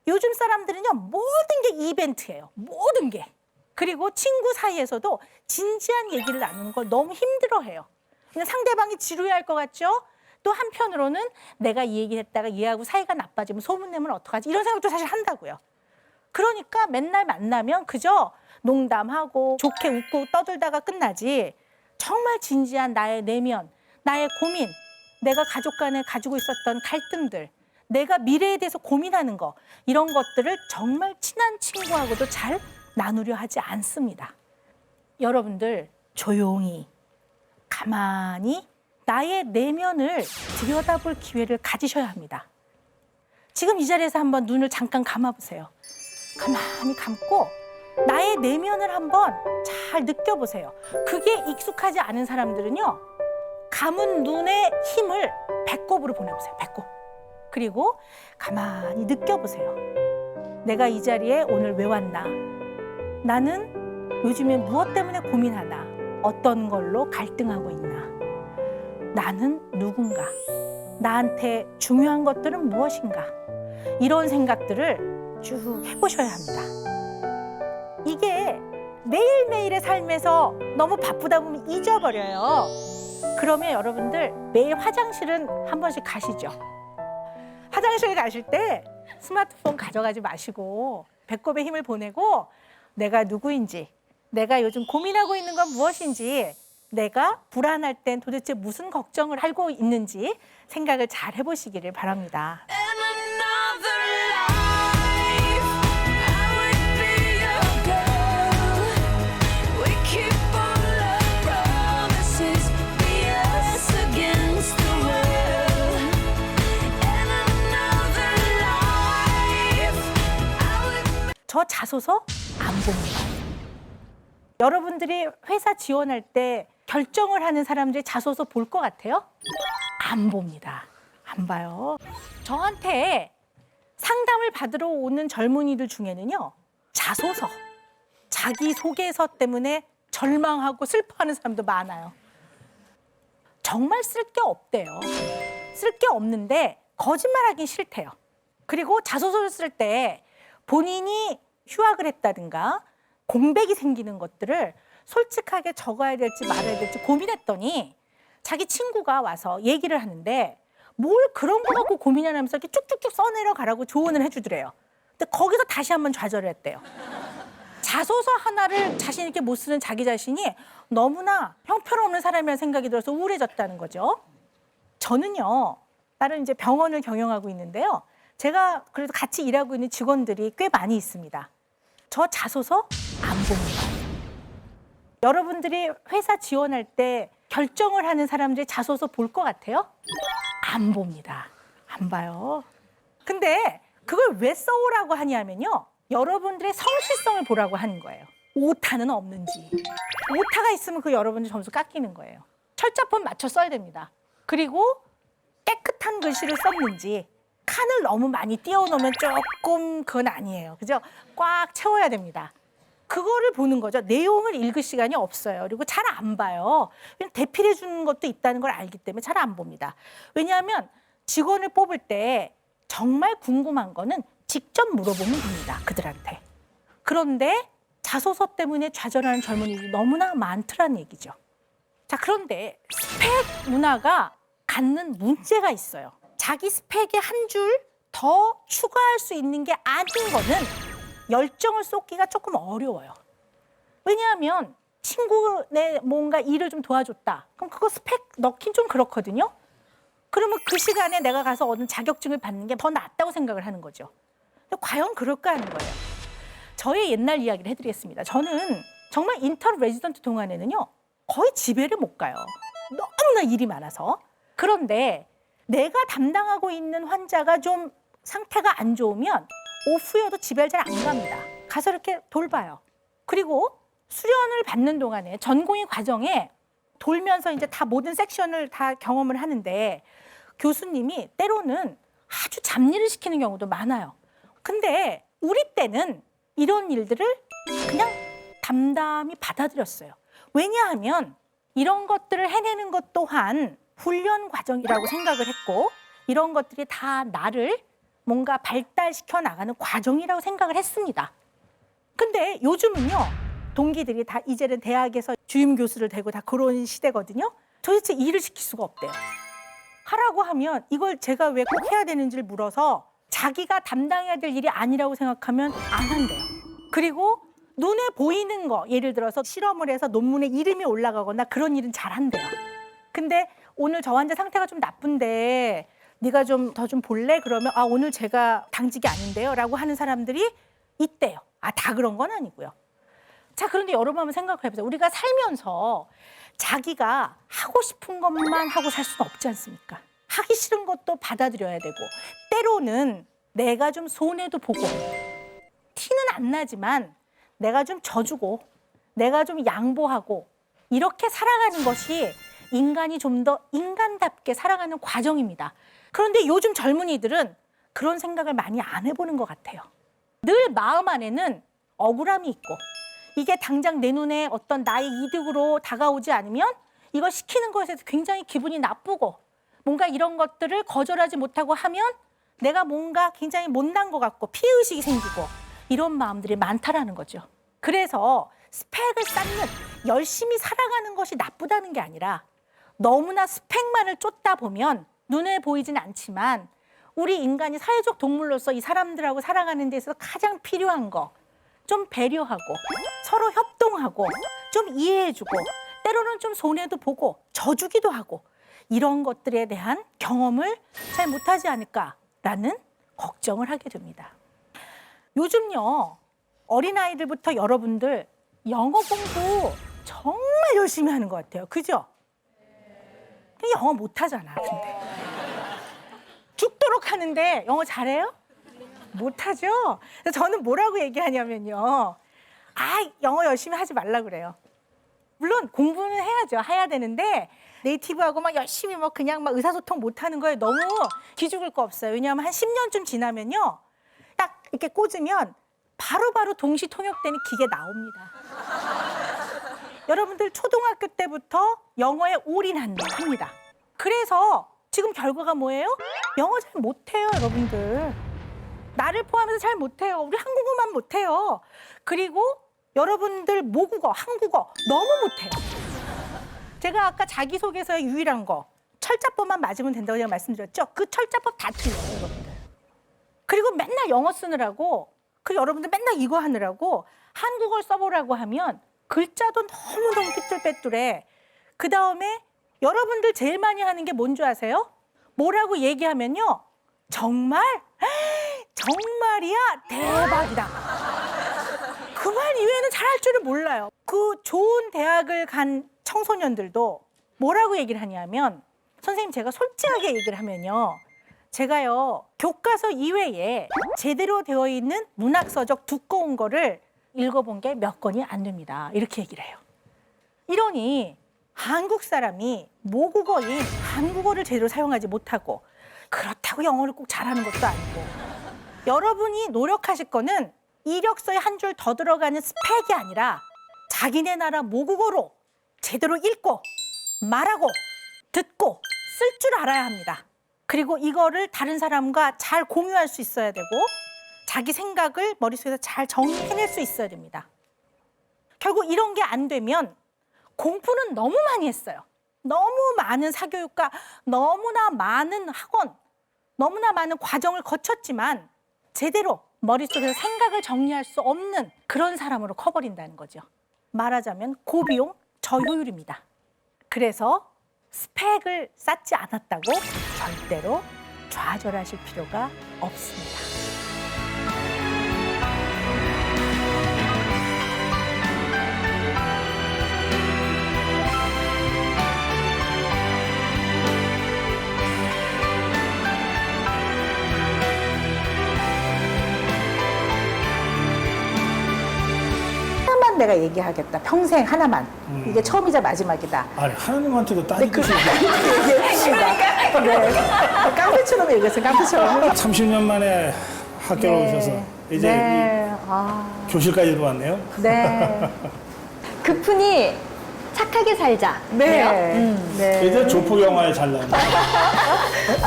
A: 요즘 사람들은요, 모든 게 이벤트예요. 모든 게. 그리고 친구 사이에서도 진지한 얘기를 나누는 걸 너무 힘들어해요. 그냥 상대방이 지루해할 것 같죠? 또 한편으로는 내가 이 얘기를 했다가 얘하고 사이가 나빠지면 소문내면 어떡하지? 이런 생각도 사실 한다고요. 그러니까 맨날 만나면 그저 농담하고 좋게 웃고 떠들다가 끝나지 정말 진지한 나의 내면, 나의 고민, 내가 가족 간에 가지고 있었던 갈등들, 내가 미래에 대해서 고민하는 거 이런 것들을 정말 친한 친구하고도 잘 나누려 하지 않습니다. 여러분들 조용히 가만히 나의 내면을 들여다볼 기회를 가지셔야 합니다. 지금 이 자리에서 한번 눈을 잠깐 감아보세요. 가만히 감고 나의 내면을 한번 잘 느껴보세요. 그게 익숙하지 않은 사람들은요, 감은 눈의 힘을 배꼽으로 보내보세요. 배꼽. 그리고 가만히 느껴보세요. 내가 이 자리에 오늘 왜 왔나? 나는 요즘에 무엇 때문에 고민하나? 어떤 걸로 갈등하고 있나? 나는 누군가? 나한테 중요한 것들은 무엇인가? 이런 생각들을 쭉 해보셔야 합니다. 이게 매일매일의 삶에서 너무 바쁘다 보면 잊어버려요. 그러면 여러분들 매일 화장실은 한 번씩 가시죠. 화장실 가실 때 스마트폰 가져가지 마시고 배꼽에 힘을 보내고 내가 누구인지, 내가 요즘 고민하고 있는 건 무엇인지, 내가 불안할 땐 도대체 무슨 걱정을 하고 있는지 생각을 잘 해보시기를 바랍니다.
C: In another life, I would be your girl. We keep all our promises, be us against the world. In another life, I would.
A: 저 자소서 안 봅니다. 여러분들이 회사 지원할 때 결정을 하는 사람들이 자소서 볼 것 같아요? 안 봅니다. 안 봐요. 저한테 상담을 받으러 오는 젊은이들 중에는요, 자소서, 자기소개서 때문에 절망하고 슬퍼하는 사람도 많아요. 정말 쓸 게 없대요. 쓸 게 없는데 거짓말하기 싫대요. 그리고 자소서를 쓸 때 본인이 휴학을 했다든가 공백이 생기는 것들을 솔직하게 적어야 될지 말아야 될지 고민했더니 자기 친구가 와서 얘기를 하는데 뭘 그런 거 갖고 고민하면서 이렇게 쭉쭉쭉 써내려 가라고 조언을 해주더래요. 근데 거기서 다시 한번 좌절을 했대요. 자소서 하나를 자신 있게 못 쓰는 자기 자신이 너무나 형편없는 사람이라는 생각이 들어서 우울해졌다는 거죠. 저는요, 다른 이제 병원을 경영하고 있는데요. 제가 그래도 같이 일하고 있는 직원들이 꽤 많이 있습니다. 저 자소서 안 봅니다. 여러분들이 회사 지원할 때 결정을 하는 사람들이 자소서 볼 것 같아요? 안 봅니다. 안 봐요. 근데 그걸 왜 써오라고 하냐면요, 여러분들의 성실성을 보라고 하는 거예요. 오타는 없는지, 오타가 있으면 그 여러분들 점수 깎이는 거예요. 철자폰 맞춰 써야 됩니다. 그리고 깨끗한 글씨를 썼는지 칸을 너무 많이 띄워놓으면 조금 그건 아니에요. 그죠? 꽉 채워야 됩니다. 그거를 보는 거죠. 내용을 읽을 시간이 없어요. 그리고 잘 안 봐요. 그냥 대필해 주는 것도 있다는 걸 알기 때문에 잘 안 봅니다. 왜냐하면 직원을 뽑을 때 정말 궁금한 거는 직접 물어보면 됩니다. 그들한테. 그런데 자소서 때문에 좌절하는 젊은이들이 너무나 많더란 얘기죠. 자, 그런데 스펙 문화가 갖는 문제가 있어요. 자기 스펙에 한 줄 더 추가할 수 있는 게 아닌 거는 열정을 쏟기가 조금 어려워요. 왜냐하면 친구네 뭔가 일을 좀 도와줬다. 그럼 그거 스펙 넣긴 좀 그렇거든요. 그러면 그 시간에 내가 가서 얻은 자격증을 받는 게 더 낫다고 생각을 하는 거죠. 근데 과연 그럴까 하는 거예요. 저의 옛날 이야기를 해드리겠습니다. 저는 정말 인턴 레지던트 동안에는요. 거의 집에를 못 가요. 너무나 일이 많아서. 그런데 내가 담당하고 있는 환자가 좀 상태가 안 좋으면 오후여도 집에 잘 안 갑니다. 가서 이렇게 돌봐요. 그리고 수련을 받는 동안에 전공의 과정에 돌면서 이제 다 모든 섹션을 다 경험을 하는데 교수님이 때로는 아주 잡일을 시키는 경우도 많아요. 근데 우리 때는 이런 일들을 그냥 담담히 받아들였어요. 왜냐하면 이런 것들을 해내는 것 또한 훈련 과정이라고 생각을 했고 이런 것들이 다 나를 뭔가 발달시켜 나가는 과정이라고 생각을 했습니다. 근데 요즘은요. 동기들이 다 이제는 대학에서 주임 교수를 되고 다 그런 시대거든요. 도대체 일을 시킬 수가 없대요. 하라고 하면 이걸 제가 왜 꼭 해야 되는지를 물어서 자기가 담당해야 될 일이 아니라고 생각하면 안 한대요. 그리고 눈에 보이는 거, 예를 들어서 실험을 해서 논문에 이름이 올라가거나 그런 일은 잘 한대요. 근데 오늘 저 환자 상태가 좀 나쁜데 네가 좀 더 좀 볼래? 그러면 아 오늘 제가 당직이 아닌데요 라고 하는 사람들이 있대요. 아 다 그런 건 아니고요. 자, 그런데 여러분 한번 생각해 보세요. 우리가 살면서 자기가 하고 싶은 것만 하고 살 수는 없지 않습니까? 하기 싫은 것도 받아들여야 되고 때로는 내가 좀 손해도 보고 티는 안 나지만 내가 좀 져주고 내가 좀 양보하고 이렇게 살아가는 것이 인간이 좀 더 인간답게 살아가는 과정입니다. 그런데 요즘 젊은이들은 그런 생각을 많이 안 해보는 것 같아요. 늘 마음 안에는 억울함이 있고 이게 당장 내 눈에 어떤 나의 이득으로 다가오지 않으면 이걸 시키는 것에 대해서 굉장히 기분이 나쁘고 뭔가 이런 것들을 거절하지 못하고 하면 내가 뭔가 굉장히 못난 것 같고 피해의식이 생기고 이런 마음들이 많다라는 거죠. 그래서 스펙을 쌓는 열심히 살아가는 것이 나쁘다는 게 아니라 너무나 스펙만을 쫓다 보면 눈에 보이진 않지만 우리 인간이 사회적 동물로서 이 사람들하고 살아가는 데 있어서 가장 필요한 거 좀 배려하고 서로 협동하고 좀 이해해주고 때로는 좀 손해도 보고 져주기도 하고 이런 것들에 대한 경험을 잘 못하지 않을까라는 걱정을 하게 됩니다. 요즘요 어린아이들부터 여러분들 영어 공부 정말 열심히 하는 것 같아요. 그죠? 영어 못하잖아. 근데 죽도록 하는데 영어 잘해요? 못하죠? 그래서 저는 뭐라고 얘기하냐면요. 아, 영어 열심히 하지 말라 그래요. 물론 공부는 해야죠. 해야 되는데 네이티브하고 막 열심히 막 그냥 막 의사소통 못하는 거에 너무 기죽을 거 없어요. 왜냐하면 한 10년쯤 지나면요. 딱 이렇게 꽂으면 바로바로 동시 통역되는 기계 나옵니다. 여러분들 초등학교 때부터 영어에 올인합니다. 그래서 지금 결과가 뭐예요? 영어 잘 못해요, 여러분들. 나를 포함해서 잘 못해요. 우리 한국어만 못해요. 그리고 여러분들 모국어, 한국어 너무 못해요. 제가 아까 자기소개서의 유일한 거 철자법만 맞으면 된다고 제가 말씀드렸죠? 그 철자법 다 틀려요, 여러분들. 그리고 맨날 영어 쓰느라고 그리고 여러분들 맨날 이거 하느라고 한국어를 써보라고 하면 글자도 너무너무 삐뚤빼뚤해. 그다음에 여러분들 제일 많이 하는 게 뭔지 아세요? 뭐라고 얘기하면요. 정말? 정말이야? 대박이다. 그 말 이외에는 잘할 줄을 몰라요. 그 좋은 대학을 간 청소년들도 뭐라고 얘기를 하냐면 선생님 제가 솔직하게 얘기를 하면요. 제가요 교과서 이외에 제대로 되어 있는 문학서적 두꺼운 거를 읽어본 게 몇 권이 안 됩니다. 이렇게 얘기를 해요. 이러니 한국 사람이 모국어인 한국어를 제대로 사용하지 못하고 그렇다고 영어를 꼭 잘하는 것도 아니고 여러분이 노력하실 거는 이력서에 한 줄 더 들어가는 스펙이 아니라 자기네 나라 모국어로 제대로 읽고 말하고 듣고 쓸 줄 알아야 합니다. 그리고 이거를 다른 사람과 잘 공유할 수 있어야 되고 자기 생각을 머릿속에서 잘 정리해낼 수 있어야 됩니다. 결국 이런 게 안 되면 공부는 너무 많이 했어요. 너무 많은 사교육과 너무나 많은 학원, 너무나 많은 과정을 거쳤지만 제대로 머릿속에서 생각을 정리할 수 없는 그런 사람으로 커버린다는 거죠. 말하자면 고비용 저효율입니다. 그래서 스펙을 쌓지 않았다고 절대로 좌절하실 필요가 없습니다.
D: 하나만 내가 얘기하겠다. 평생 하나만. 이게 처음이자 마지막이다.
E: 아니 하나님한테도 따지듯이
D: 얘기했습니다. 네. 깡패처럼 얘기했어요. 깡패처럼.
E: 30년 만에 학교로 오셔서 이제
D: 네.
E: 이 교실까지도 왔네요.
D: 네.
F: 그분이 착하게 살자.
D: 네. 네.
E: 이제 조폭 영화에 잘 나오네.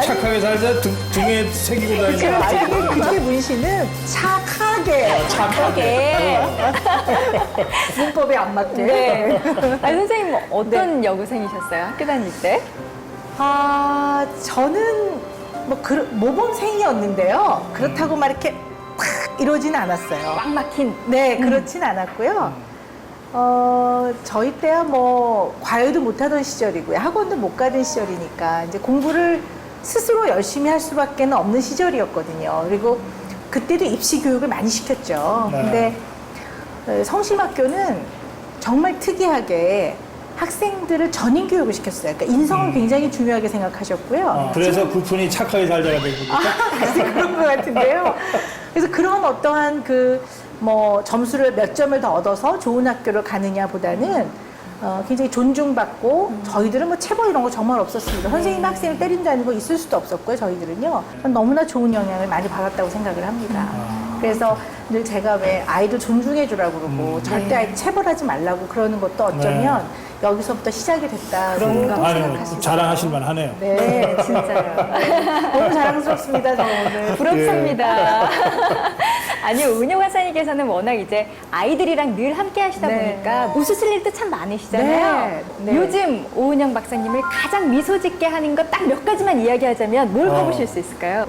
E: 착하게 살자 등에 새기고 다니는.
D: 아니, 그때 문신은 착하게.
F: 착하게.
D: 문법에 안 맞게.
F: 네. 아니, 선생님 어떤 여고생이셨어요? 학교 다닐 때?
D: 아, 저는 모범생이었는데요. 그렇다고 막 이렇게 팍 이러진 않았어요.
F: 꽉 막힌.
D: 네, 그렇진 않았고요. 저희 때야 뭐 과외도 못하던 시절이고요. 학원도 못 가던 시절이니까 이제 공부를 스스로 열심히 할 수밖에 없는 시절이었거든요. 그리고 그때도 입시 교육을 많이 시켰죠.
E: 네.
D: 근데 성심학교는 정말 특이하게 학생들을 전인 교육을 시켰어요. 그러니까 인성을 굉장히 중요하게 생각하셨고요.
E: 그래서 그분이 착하게 살자가 된 겁니까?
D: 사실 그런 것 같은데요. 그래서 그런 어떠한 점수를 몇 점을 더 얻어서 좋은 학교를 가느냐 보다는 굉장히 존중받고 저희들은 뭐 체벌 이런 거 정말 없었습니다. 선생님이 학생을 때린다는 거 있을 수도 없었고요. 저희들은요. 너무나 좋은 영향을 많이 받았다고 생각을 합니다. 그래서 늘 제가 왜 아이들 존중해 주라고 그러고 절대 아이 체벌하지 말라고 그러는 것도 어쩌면 여기서부터 시작이 됐다고 생각하시죠.
E: 자랑하실 만하네요.
D: 네, 진짜요. 너무 자랑스럽습니다, 저 오늘.
F: 부럽습니다. 아니, 오은영 원장님께서는 워낙 이제 아이들이랑 늘 함께 하시다
D: 네.
F: 보니까 웃으실 일도 참 많으시잖아요.
D: 네, 네.
F: 요즘 오은영 박사님을 가장 미소 짓게 하는 것 딱 몇 가지만 이야기하자면 뭘 꼽으실 수 있을까요?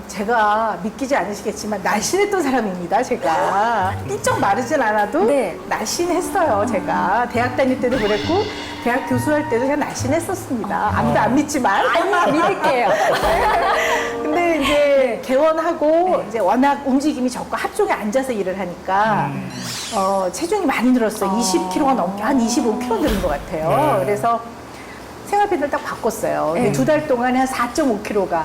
D: 제가 믿기지 않으시겠지만 날씬했던 사람입니다, 제가. 삐쩍 마르진 않아도
F: 네.
D: 날씬했어요, 제가. 대학 다닐 때도 그랬고, 대학 교수할 때도 제가 날씬했었습니다. 아무도 안 믿지만.
F: 아니, 믿을게요.
D: 근데 이제 개원하고 이제 워낙 움직임이 적고 합종에 앉아서 일을 하니까 체중이 많이 늘었어요. 20kg가 넘게 한 25kg 늘은 것 같아요.
E: 네.
D: 그래서 생활 패턴을 딱 바꿨어요. 근데 2달 동안에 한 4.5kg가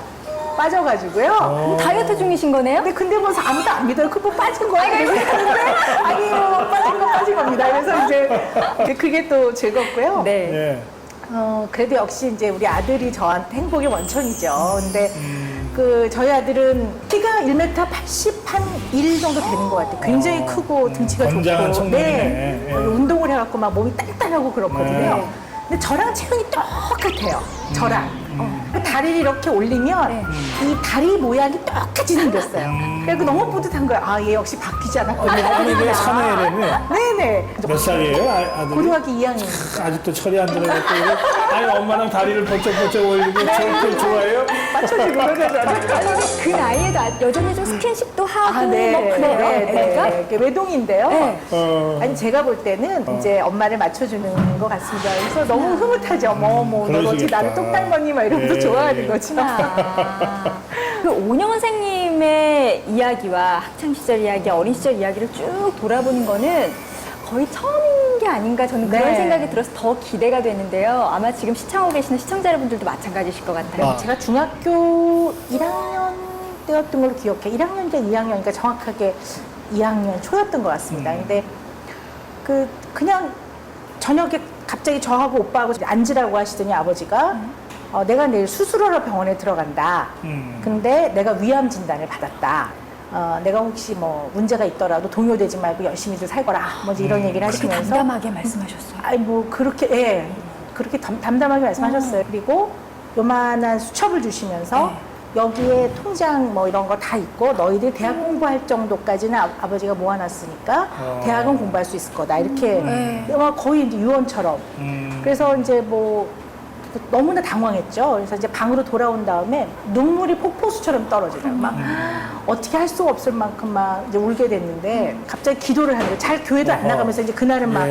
D: 빠져가지고요.
F: 다이어트 중이신 거네요?
D: 근데 뭐 아무도 안 믿어요. 그뭐 빠진 거야? 그래서 했는데 아니 뭐 빠진 겁니다. 그래서 이제 그게 또 즐겁고요.
F: 네.
E: 예.
D: 그래도 역시 이제 우리 아들이 저한테 행복의 원천이죠. 근데 저희 아들은 키가 1m 81 정도 되는 것 같아요. 굉장히 크고 등치가
E: 건장한
D: 좋고.
E: 청년이네. 예.
D: 운동을 해갖고 막 몸이 딸딸하고 그렇거든요.
E: 네.
D: 근데 저랑 체형이 똑같아요. 저랑. 다리를 이렇게 올리면 이 다리 모양이 똑같이 생겼어요. 그래서 너무 뿌듯한 거예요. 아, 얘 역시 바뀌지 않았거든요.
E: 아니 그 사내라며
D: 네네.
E: 몇 살이에요 아들이?
D: 고등학교 2학년입니다.
E: 아직도 철이 안 들어갔고 아니 엄마랑 다리를 번쩍번쩍 올리고 저렇게 좋아해요?
D: 맞춰주고 그러잖아요.
F: 그 나이에도 여전히 좀 스킨십도 하고 뭐 그래요.
D: 네. 이게 외동인데요.
F: 네.
D: 아니 제가 볼 때는 이제 엄마를 맞춰주는 것 같습니다. 그래서 너무 흐뭇하죠. 너 어떻게
E: 그러시겠다.
D: 나를 똑 닮았니? 막 이러면서
E: 예,
D: 좋아하는
E: 예.
D: 거죠.
F: 그 오은영 선생님의 이야기와 학창 시절 이야기, 어린 시절 이야기를 쭉 돌아보는 거는 거의 처음인 게 아닌가 저는 그런
D: 네.
F: 생각이 들어서 더 기대가 되는데요. 아마 지금 시청하고 계시는 시청자 여러분들도 마찬가지실 것 같아요.
D: 제가 중학교 1학년 때였던 걸로 기억해. 1학년인가 2학년이니까 정확하게 2학년 초였던 것 같습니다. 근데 그냥 저녁에 갑자기 저하고 오빠하고 앉으라고 하시더니 아버지가 내가 내일 수술하러 병원에 들어간다. 근데 내가 위암 진단을 받았다. 내가 혹시 뭐 문제가 있더라도 동요되지 말고 열심히들 살거라. 뭐 이제 이런 얘기를 하시면서
F: 담담하게 말씀하셨어요.
D: 아니 뭐 그렇게 그렇게 담담하게 말씀하셨어요. 그리고 요만한 수첩을 주시면서 여기에 통장 뭐 이런 거 다 있고 너희들 대학 공부할 정도까지는 아버지가 모아놨으니까 대학은 공부할 수 있을 거다 이렇게 거의 이제 유언처럼. 그래서 이제 뭐 너무나 당황했죠. 그래서 이제 방으로 돌아온 다음에 눈물이 폭포수처럼 떨어지더라고요. 막 어떻게 할 수가 없을 만큼 막 이제 울게 됐는데 갑자기 기도를 하는데 잘 교회도 안 나가면서 이제 그날은 막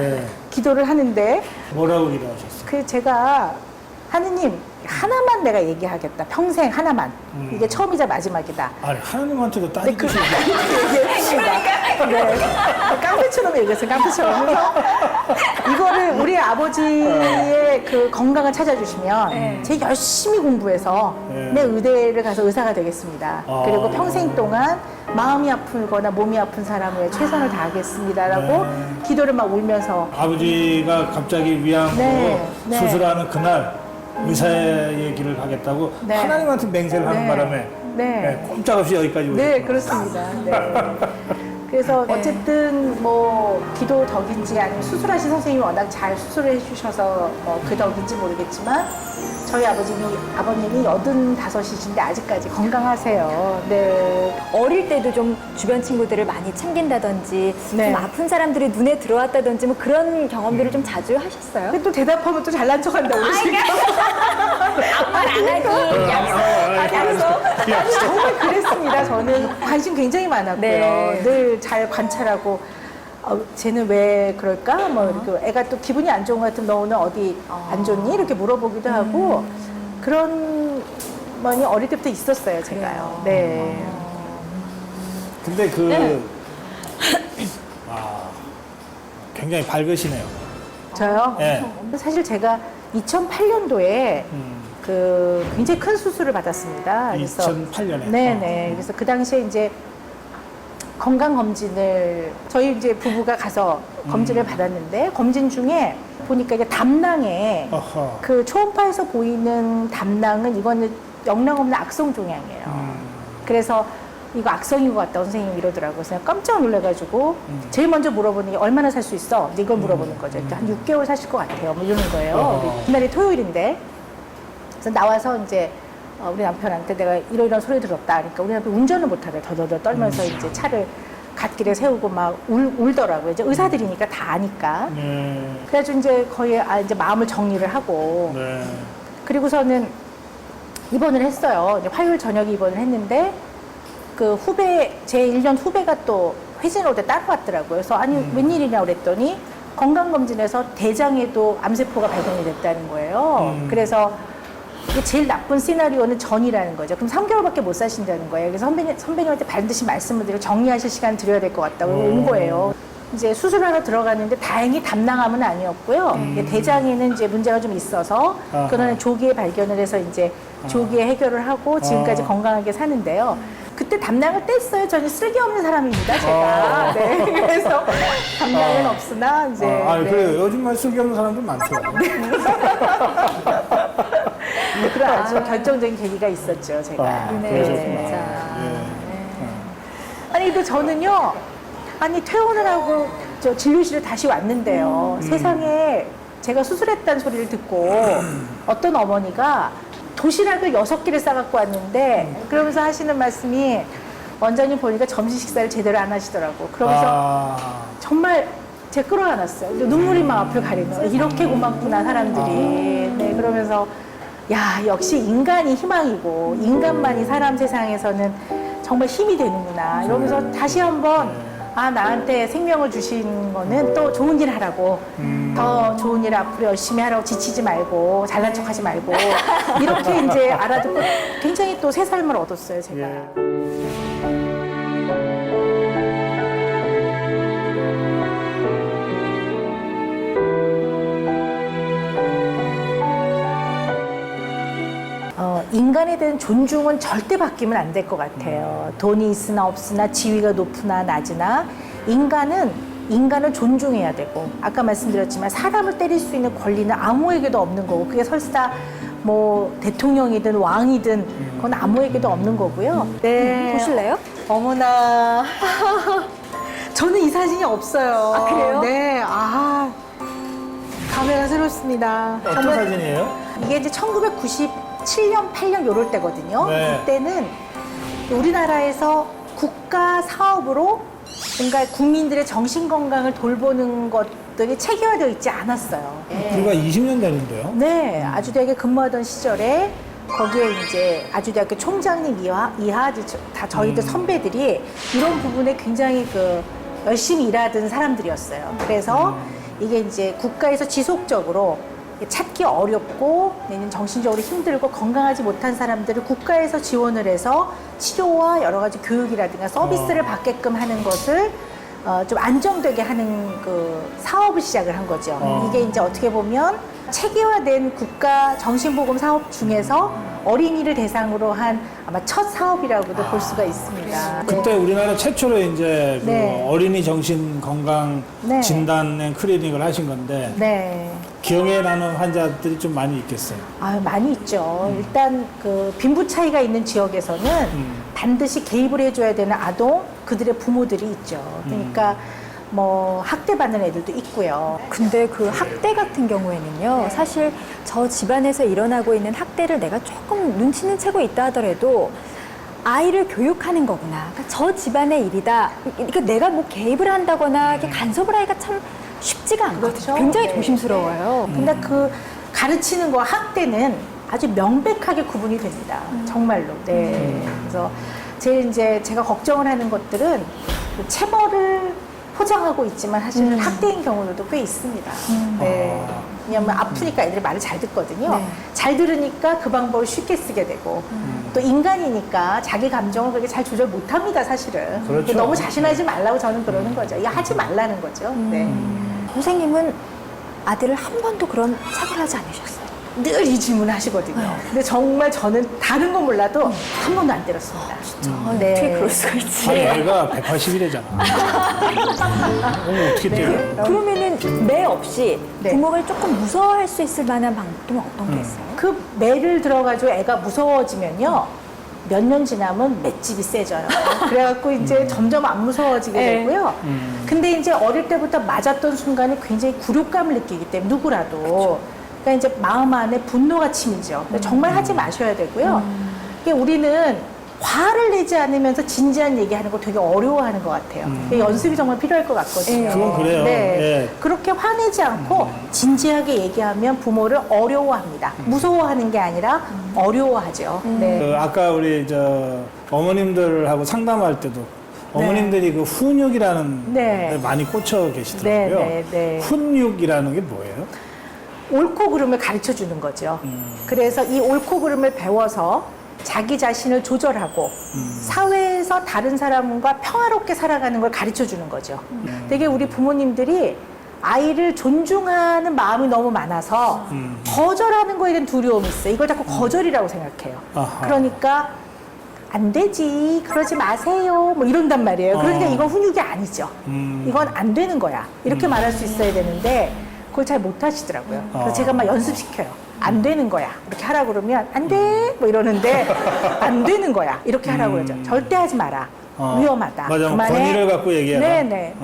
D: 기도를 하는데
E: 뭐라고 기도하셨어요?
D: 그 제가 하느님 하나만 내가 얘기하겠다. 평생 하나만. 이게 처음이자 마지막이다.
E: 아니 하나님한테도 따지듯이
D: 얘기했습니다. 네. 깡패처럼 얘기했어요. 깡패처럼. 그래서 이거를 우리 아버지의 그 건강을 찾아주시면 제가 열심히 공부해서 내 의대를 가서 의사가 되겠습니다. 그리고 평생 동안 마음이 아프거나 몸이 아픈 사람을 위해 최선을 다하겠습니다라고 기도를 막 울면서
E: 아버지가 갑자기 위암으로
D: 네.
E: 수술하는 그날 의사 얘기를 하겠다고
D: 네.
E: 하나님한테 맹세를 하는
D: 네.
E: 바람에
D: 네.
E: 꼼짝없이 여기까지 오셨구나.
D: 네, 그렇습니다. 네. 그래서 어쨌든 뭐 기도 덕인지 아니면 수술하신 선생님이 워낙 잘 수술을 해주셔서 그 덕인지 모르겠지만 저희 아버님이 85이신데 아직까지 건강하세요. 네.
F: 어릴 때도 좀 주변 친구들을 많이 챙긴다든지
D: 네.
F: 좀 아픈 사람들이 눈에 들어왔다든지 뭐 그런 경험들을 좀 자주 하셨어요?
D: 근데 또 대답하면 또 잘난 척한다고 그러시니까.
F: 말 안 하기 약속.
D: 정말 그랬습니다. 저는 관심 굉장히 많았고요.
F: 네.
D: 늘 잘 관찰하고 쟤는 왜 그럴까? 뭐 이렇게 애가 또 기분이 안 좋은 것 같으면 너 오늘 어디 안 좋니? 이렇게 물어보기도 하고 그런 많이 어릴 때부터 있었어요, 제가요. 네.
E: 근데 굉장히 밝으시네요.
D: 저요?
E: 네.
D: 사실 제가 2008년도에 그 굉장히 큰 수술을 받았습니다.
E: 2008년에.
D: 네네. 그래서 그 당시에 이제 건강검진을 저희 이제 부부가 가서 검진을 받았는데 검진 중에 보니까 이게 담낭에
E: 어허.
D: 그 초음파에서 보이는 담낭은 이거는 영락 없는 악성 종양이에요. 그래서 이거 악성인 것 같다고 선생님이 이러더라고요. 그래서 깜짝 놀라가지고 제일 먼저 물어보는 게 얼마나 살 수 있어? 이걸 물어보는 거죠. 한 6개월 사실 것 같아요. 뭐 이러는 거예요. 우리 그날이 토요일인데 그래서 나와서 이제 우리 남편한테 내가 이런 소리 들었다 하니까 우리 남편 운전을 못하래. 더더더 떨면서 이제 차를 갓길에 세우고 막 울더라고요. 이제 의사들이니까 다 아니까.
E: 네.
D: 그래가지고 이제 거의 이제 마음을 정리를 하고
E: 네.
D: 그리고서는 입원을 했어요. 이제 화요일 저녁에 입원을 했는데 그 제 1년 후배가 또 회진을 올 때 따라왔더라고요. 그래서 아니 웬일이냐 그랬더니 건강검진에서 대장에도 암세포가 발견이 됐다는 거예요. 그래서 이게 제일 나쁜 시나리오는 전이라는 거죠. 그럼 3개월밖에 못 사신다는 거예요. 그래서 선배님한테 반드시 말씀을 드리고 정리하실 시간 드려야 될 것 같다고 온 거예요. 이제 수술하러 들어갔는데 다행히 담낭암은 아니었고요. 이게 대장에는 이제 문제가 좀 있어서 그거는 조기에 발견을 해서 이제 조기에 해결을 하고 지금까지 건강하게 사는데요. 그때 담낭을 뗐어요. 저는 쓸데없는 사람입니다, 제가. 네. 그래서 담낭은 없으나 이제.
E: 아니
D: 네.
E: 그래요. 요즘만 쓸데없는 사람들 많죠.
D: 그런 아주 결정적인 계기가 있었죠, 제가.
E: 그러셨구나.
D: 자.
E: 예.
D: 아니, 근데 저는요, 퇴원을 하고 저 진료실에 다시 왔는데요. 세상에 제가 수술했다는 소리를 듣고 어떤 어머니가 도시락을 6개를 싸갖고 왔는데 그러면서 하시는 말씀이 원장님 보니까 점심 식사를 제대로 안 하시더라고. 그러면서 정말 제가 끌어안았어요. 눈물이 막 앞을 가리면서 이렇게 고맙구나 사람들이. 네, 그러면서 야 역시 인간이 희망이고 인간만이 사람 세상에서는 정말 힘이 되는구나. 이러면서 다시 한번 나한테 생명을 주신 거는 또 좋은 일 하라고 더 좋은 일 앞으로 열심히 하라고 지치지 말고 잘난 척하지 말고 이렇게 이제 알아듣고 굉장히 또 새 삶을 얻었어요 제가.
E: 예.
D: 인간에 대한 존중은 절대 바뀌면 안 될 것 같아요. 돈이 있으나 없으나 지위가 높으나 낮으나 인간은 인간을 존중해야 되고 아까 말씀드렸지만 사람을 때릴 수 있는 권리는 아무에게도 없는 거고 그게 설사 뭐 대통령이든 왕이든 그건 아무에게도 없는 거고요. 네.
F: 보실래요?
D: 어머나. 저는 이 사진이 없어요.
F: 아, 그래요?
D: 네. 감회가 새롭습니다.
E: 어떤 사진이에요?
D: 이게 이제 1997년, 8년 요럴 때거든요.
E: 네.
D: 그때는 우리나라에서 국가 사업으로 뭔가 국민들의 정신 건강을 돌보는 것들이 체계화되어 있지 않았어요.
E: 불과 20년 되는데요.
D: 네, 아주대학에 근무하던 시절에 거기에 이제 아주대학교 총장님 이하 다 저희들 선배들이 이런 부분에 굉장히 열심히 일하던 사람들이었어요. 그래서 이게 이제 국가에서 지속적으로 찾기 어렵고 내년 정신적으로 힘들고 건강하지 못한 사람들을 국가에서 지원을 해서 치료와 여러 가지 교육이라든가 서비스를 받게끔 하는 것을 좀 안정되게 하는 사업을 시작을 한 거죠. 이게 이제 어떻게 보면 체계화된 국가 정신보건 사업 중에서 어린이를 대상으로 한 아마 첫 사업이라고도 볼 수가 있습니다.
E: 그때 우리나라 최초로 이제
D: 네.
E: 어린이 정신 건강
D: 네.
E: 진단 클리닉을 하신 건데
D: 네.
E: 기억에 나는 환자들이 좀 많이 있겠어요.
D: 많이 있죠. 일단 빈부 차이가 있는 지역에서는 반드시 개입을 해줘야 되는 아동, 그들의 부모들이 있죠. 그러니까 뭐 학대받는 애들도 있고요.
F: 근데 그 학대 같은 경우에는요, 사실 저 집안에서 일어나고 있는 학대를 내가 조금 눈치는 채고 있다 하더라도 아이를 교육하는 거구나. 그러니까 저 집안의 일이다. 그러니까 내가 뭐 개입을 한다거나 이렇게 간섭을 하기가 참 쉽지가 않거든요.
D: 그렇죠.
F: 굉장히
D: 네.
F: 조심스러워요.
D: 근데 가르치는 거와 학대는 아주 명백하게 구분이 됩니다. 정말로. 네. 그래서 제일 이제 제가 걱정을 하는 것들은 체벌을 포장하고 있지만 사실은 학대인 경우들도 꽤 있습니다. 네. 왜냐하면 아프니까 애들이 말을 잘 듣거든요.
F: 네.
D: 잘 들으니까 그 방법을 쉽게 쓰게 되고 또 인간이니까 자기 감정을 그렇게 잘 조절 못합니다, 사실은.
E: 그렇죠.
D: 너무 자신하지 말라고 저는 그러는 거죠. 이거 하지 말라는 거죠. 네.
F: 선생님은 아들을 한 번도 그런 차별하지 않으셨어요?
D: 늘 이 질문 하시거든요. 근데 정말 저는 다른 건 몰라도 한 번도 안 때렸습니다. 네.
F: 어떻게 그럴 수가 있지?
E: 아니 얘가 180이래잖아. 어떻게 때려?
F: 그러면은 매 없이
D: 네.
F: 부모를 조금 무서워할 수 있을 만한 방법은 어떤 게 있어요?
D: 그 매를 들어가지고 애가 무서워지면요. 몇 년 지나면 맷집이 세져요. 그래갖고 이제 점점 안 무서워지게
F: 네.
D: 되고요. 근데 이제 어릴 때부터 맞았던 순간에 굉장히 굴욕감을 느끼기 때문에 누구라도. 그러니까 이제 마음 안에 분노가 치미죠. 정말 하지 마셔야 되고요. 이게 우리는 화를 내지 않으면서 진지한 얘기하는 거 되게 어려워하는 것 같아요. 이게 연습이 정말 필요할 것 같거든요.
E: 그건 그래요.
D: 네.
E: 예.
D: 그렇게 화내지 않고 진지하게 얘기하면 부모를 어려워합니다. 무서워하는 게 아니라 어려워하죠. 네.
E: 아까 우리 어머님들하고 상담할 때도 어머님들이 그 훈육이라는
D: 네.
E: 데 많이 꽂혀 계시더라고요.
D: 네, 네, 네.
E: 훈육이라는 게 뭐예요?
D: 옳고 그름을 가르쳐 주는 거죠. 그래서 이 옳고 그름을 배워서 자기 자신을 조절하고 사회에서 다른 사람과 평화롭게 살아가는 걸 가르쳐 주는 거죠. 되게 우리 부모님들이 아이를 존중하는 마음이 너무 많아서 거절하는 거에 대한 두려움이 있어요. 이걸 자꾸 거절이라고 생각해요.
E: 아하.
D: 그러니까 안 되지, 그러지 마세요, 뭐 이런단 말이에요. 그러니까 이건 훈육이 아니죠. 이건 안 되는 거야. 이렇게 말할 수 있어야 되는데 그걸 잘 못 하시더라고요. 그래서 제가 막 연습시켜요. 안 되는 거야. 이렇게 하라고 그러면 안 돼, 뭐 이러는데 안 되는 거야. 이렇게 하라고 그러죠. 절대 하지 마라. 위험하다.
E: 맞아.
D: 그만해.
E: 권위를 갖고 얘기해라.
D: 네네.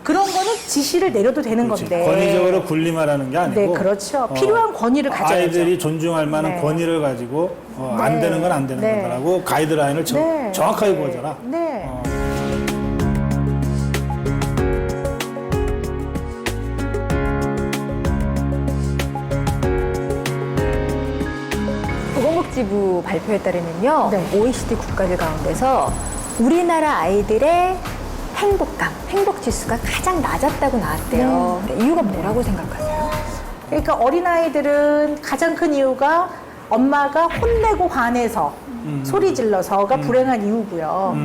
D: 그런 거는 지시를 내려도 되는
E: 그렇지.
D: 건데.
E: 권위적으로 군림하라는 게 아니고
D: 네, 그렇죠. 필요한 권위를 가져야죠.
E: 아이들이 존중할 만한
D: 네.
E: 권위를 가지고 안
D: 네.
E: 되는 건 안 되는
D: 네.
E: 거라고 가이드라인을
D: 네.
E: 정확하게
D: 네.
E: 보여줘라.
D: 네.
F: 보건복지부 발표에 따르면요,
D: 네.
F: OECD 국가들 가운데서 우리나라 아이들의 행복감, 행복 지수가 가장 낮았다고 나왔대요. 근데 이유가 뭐라고 생각하세요?
D: 그러니까 어린아이들은 가장 큰 이유가 엄마가 혼내고 화내서 소리 질러서가 불행한 이유고요.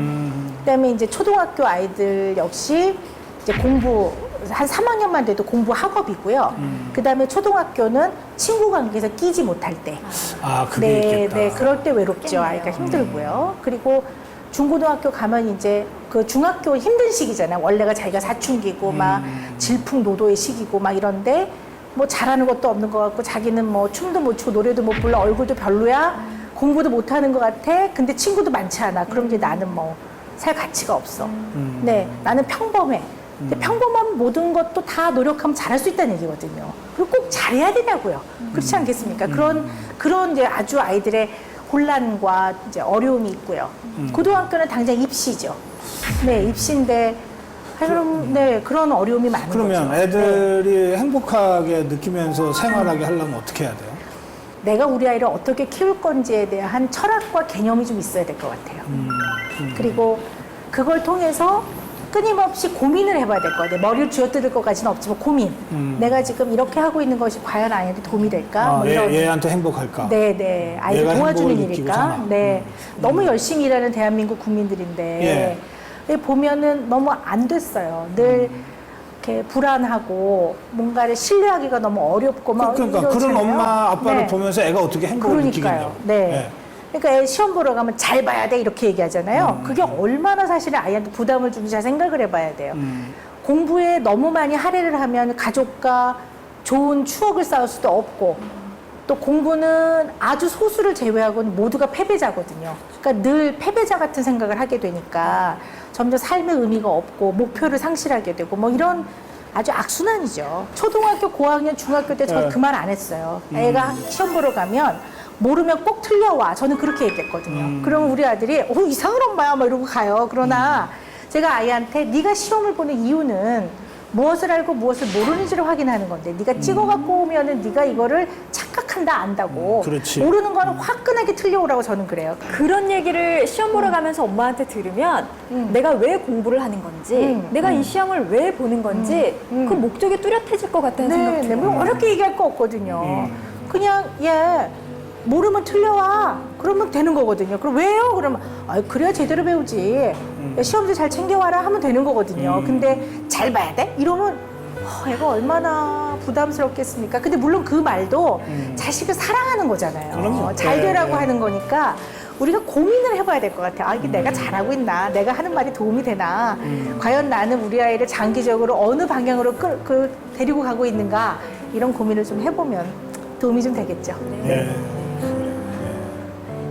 D: 그다음에 이제 초등학교 아이들 역시 이제 공부 한 3학년만 돼도 공부 학업이고요. 그다음에 초등학교는 친구 관계에서 끼지 못할 때.
E: 아, 그게
D: 네,
E: 있겠다.
D: 네, 그럴 때 외롭죠. 아이가 힘들고요. 그리고 중고등학교 가면 이제 그 중학교 힘든 시기잖아요. 원래가 자기가 사춘기고 막 질풍노도의 시기고 막 이런데 뭐 잘하는 것도 없는 것 같고 자기는 뭐 춤도 못 추고 노래도 못 불러 얼굴도 별로야 공부도 못하는 것 같아. 근데 친구도 많지 않아. 그럼 이제 나는 뭐 살 가치가 없어. 네, 나는 평범해. 근데 평범한 모든 것도 다 노력하면 잘할 수 있다는 얘기거든요. 그리고 꼭 잘해야 되냐고요. 그렇지 않겠습니까? 그런 이제 아주 아이들의 혼란과 이제 어려움이 있고요. 고등학교는 당장 입시죠. 네, 입시인데 그럼 네 그런 어려움이 많은
E: 그러면
D: 거죠.
E: 애들이 행복하게 느끼면서 생활하게 하려면 어떻게 해야 돼요?
D: 내가 우리 아이를 어떻게 키울 건지에 대한 철학과 개념이 좀 있어야 될 것 같아요. 그리고 그걸 통해서 끊임없이 고민을 해봐야 될 것 같아요. 머리를 쥐어뜯을 것까지는 없지만 고민. 내가 지금 이렇게 하고 있는 것이 과연 아이한테 도움이 될까? 뭐 이런.
E: 얘한테 행복할까?
D: 네. 아이를
E: 얘가
D: 도와주는
E: 행복을 느끼고
D: 일일까?
E: 사나?
D: 네. 너무 열심히 일하는 대한민국 국민들인데 보면은 너무 안 됐어요. 늘 이렇게 불안하고 뭔가를 신뢰하기가 너무 어렵고 막
E: 그러니까 그런
D: 이러잖아요.
E: 엄마 아빠를
D: 네.
E: 보면서 애가 어떻게 행복을 느끼겠냐고.
D: 네. 그러니까 애 시험 보러 가면 잘 봐야 돼 이렇게 얘기하잖아요. 그게 얼마나 사실은 아이한테 부담을 주는지 잘 생각을 해봐야 돼요. 공부에 너무 많이 할애를 하면 가족과 좋은 추억을 쌓을 수도 없고 또 공부는 아주 소수를 제외하고는 모두가 패배자거든요. 그러니까 늘 패배자 같은 생각을 하게 되니까 점점 삶의 의미가 없고 목표를 상실하게 되고 뭐 이런 아주 악순환이죠. 초등학교 고학년 중학교 때 저 그 말 안 했어요. 애가 시험 보러 가면 모르면 꼭 틀려와. 저는 그렇게 얘기했거든요. 그러면 우리 아들이 이상한 엄마야 막 이러고 가요. 그러나 제가 아이한테 네가 시험을 보는 이유는 무엇을 알고 무엇을 모르는지를 확인하는 건데 네가 찍어갖고 오면은 네가 이거를 착각한다 안다고
E: 그렇지.
D: 모르는 거는 화끈하게 틀려오라고 저는 그래요.
F: 그런 얘기를 시험 보러 가면서 엄마한테 들으면 내가 왜 공부를 하는 건지, 내가 이 시험을 왜 보는 건지 그 목적이 뚜렷해질 것 같다는 생각이
D: 네,
F: 들어요.
D: 뭐 어렵게 얘기할 거 없거든요. 그냥 모르면 틀려와. 그러면 되는 거거든요. 그럼 왜요? 그러면 그래야 제대로 배우지. 야, 시험지 잘 챙겨와라 하면 되는 거거든요. 근데 잘 봐야 돼? 이러면 애가 얼마나 부담스럽겠습니까? 근데 물론 그 말도 자식을 사랑하는 거잖아요.
E: 그럼요.
D: 잘
E: 네,
D: 되라고
E: 네.
D: 하는 거니까 우리가 고민을 해봐야 될 것 같아요. 이게 내가 잘하고 있나? 내가 하는 말이 도움이 되나? 과연 나는 우리 아이를 장기적으로 어느 방향으로 데리고 가고 있는가? 이런 고민을 좀 해보면 도움이 좀 되겠죠.
E: 네.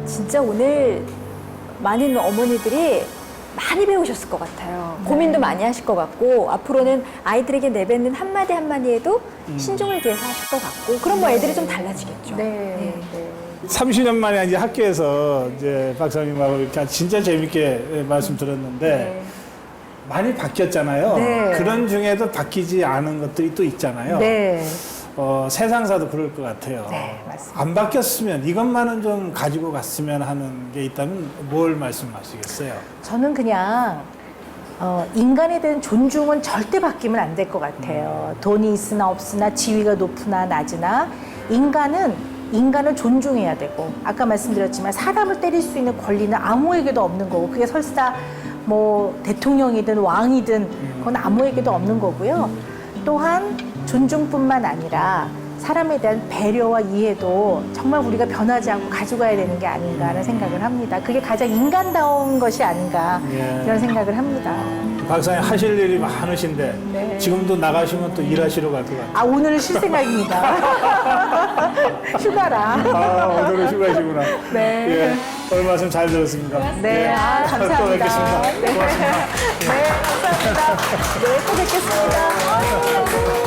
F: 진짜 오늘 많은 어머니들이 많이 배우셨을 것 같아요. 고민도 많이 하실 것 같고 앞으로는 아이들에게 내뱉는 한마디 한마디에도 신중을 기해서 하실 것 같고 그럼 뭐 애들이 좀 달라지겠죠.
D: 네.
E: 30년 만에 이제 학교에서 이제 박사님하고 이렇게 진짜 재밌게 말씀 들었는데 많이 바뀌었잖아요.
D: 네.
E: 그런 중에도 바뀌지 않은 것들이 또 있잖아요.
D: 네.
E: 세상사도 그럴 것 같아요.
D: 네, 맞습니다.
E: 안 바뀌었으면 이것만은 좀 가지고 갔으면 하는 게 있다면 뭘 말씀하시겠어요?
D: 저는 그냥 인간에 대한 존중은 절대 바뀌면 안 될 것 같아요. 돈이 있으나 없으나 지위가 높으나 낮으나 인간은 존중해야 되고 아까 말씀드렸지만 사람을 때릴 수 있는 권리는 아무에게도 없는 거고 그게 설사 뭐 대통령이든 왕이든 그건 아무에게도 없는 거고요. 또한 존중뿐만 아니라 사람에 대한 배려와 이해도 정말 우리가 변하지 않고 가져가야 되는 게 아닌가 하는 생각을 합니다. 그게 가장 인간다운 것이 아닌가 이런 생각을 합니다.
E: 박사님 하실 일이 많으신데
D: 네.
E: 지금도 나가시면 또 일하시러 갈 것 같아요.
D: 오늘은 쉴 생각입니다. 휴가라.
E: 오늘은 휴가시구나.
D: 네.
E: 예, 오늘 말씀 잘 들었습니다.
D: 네,
E: 예,
D: 감사합니다.
E: 또 뵙겠습니다.
D: 네.
E: 고맙습니다.
D: 네, 감사합니다. 네, 또 뵙겠습니다.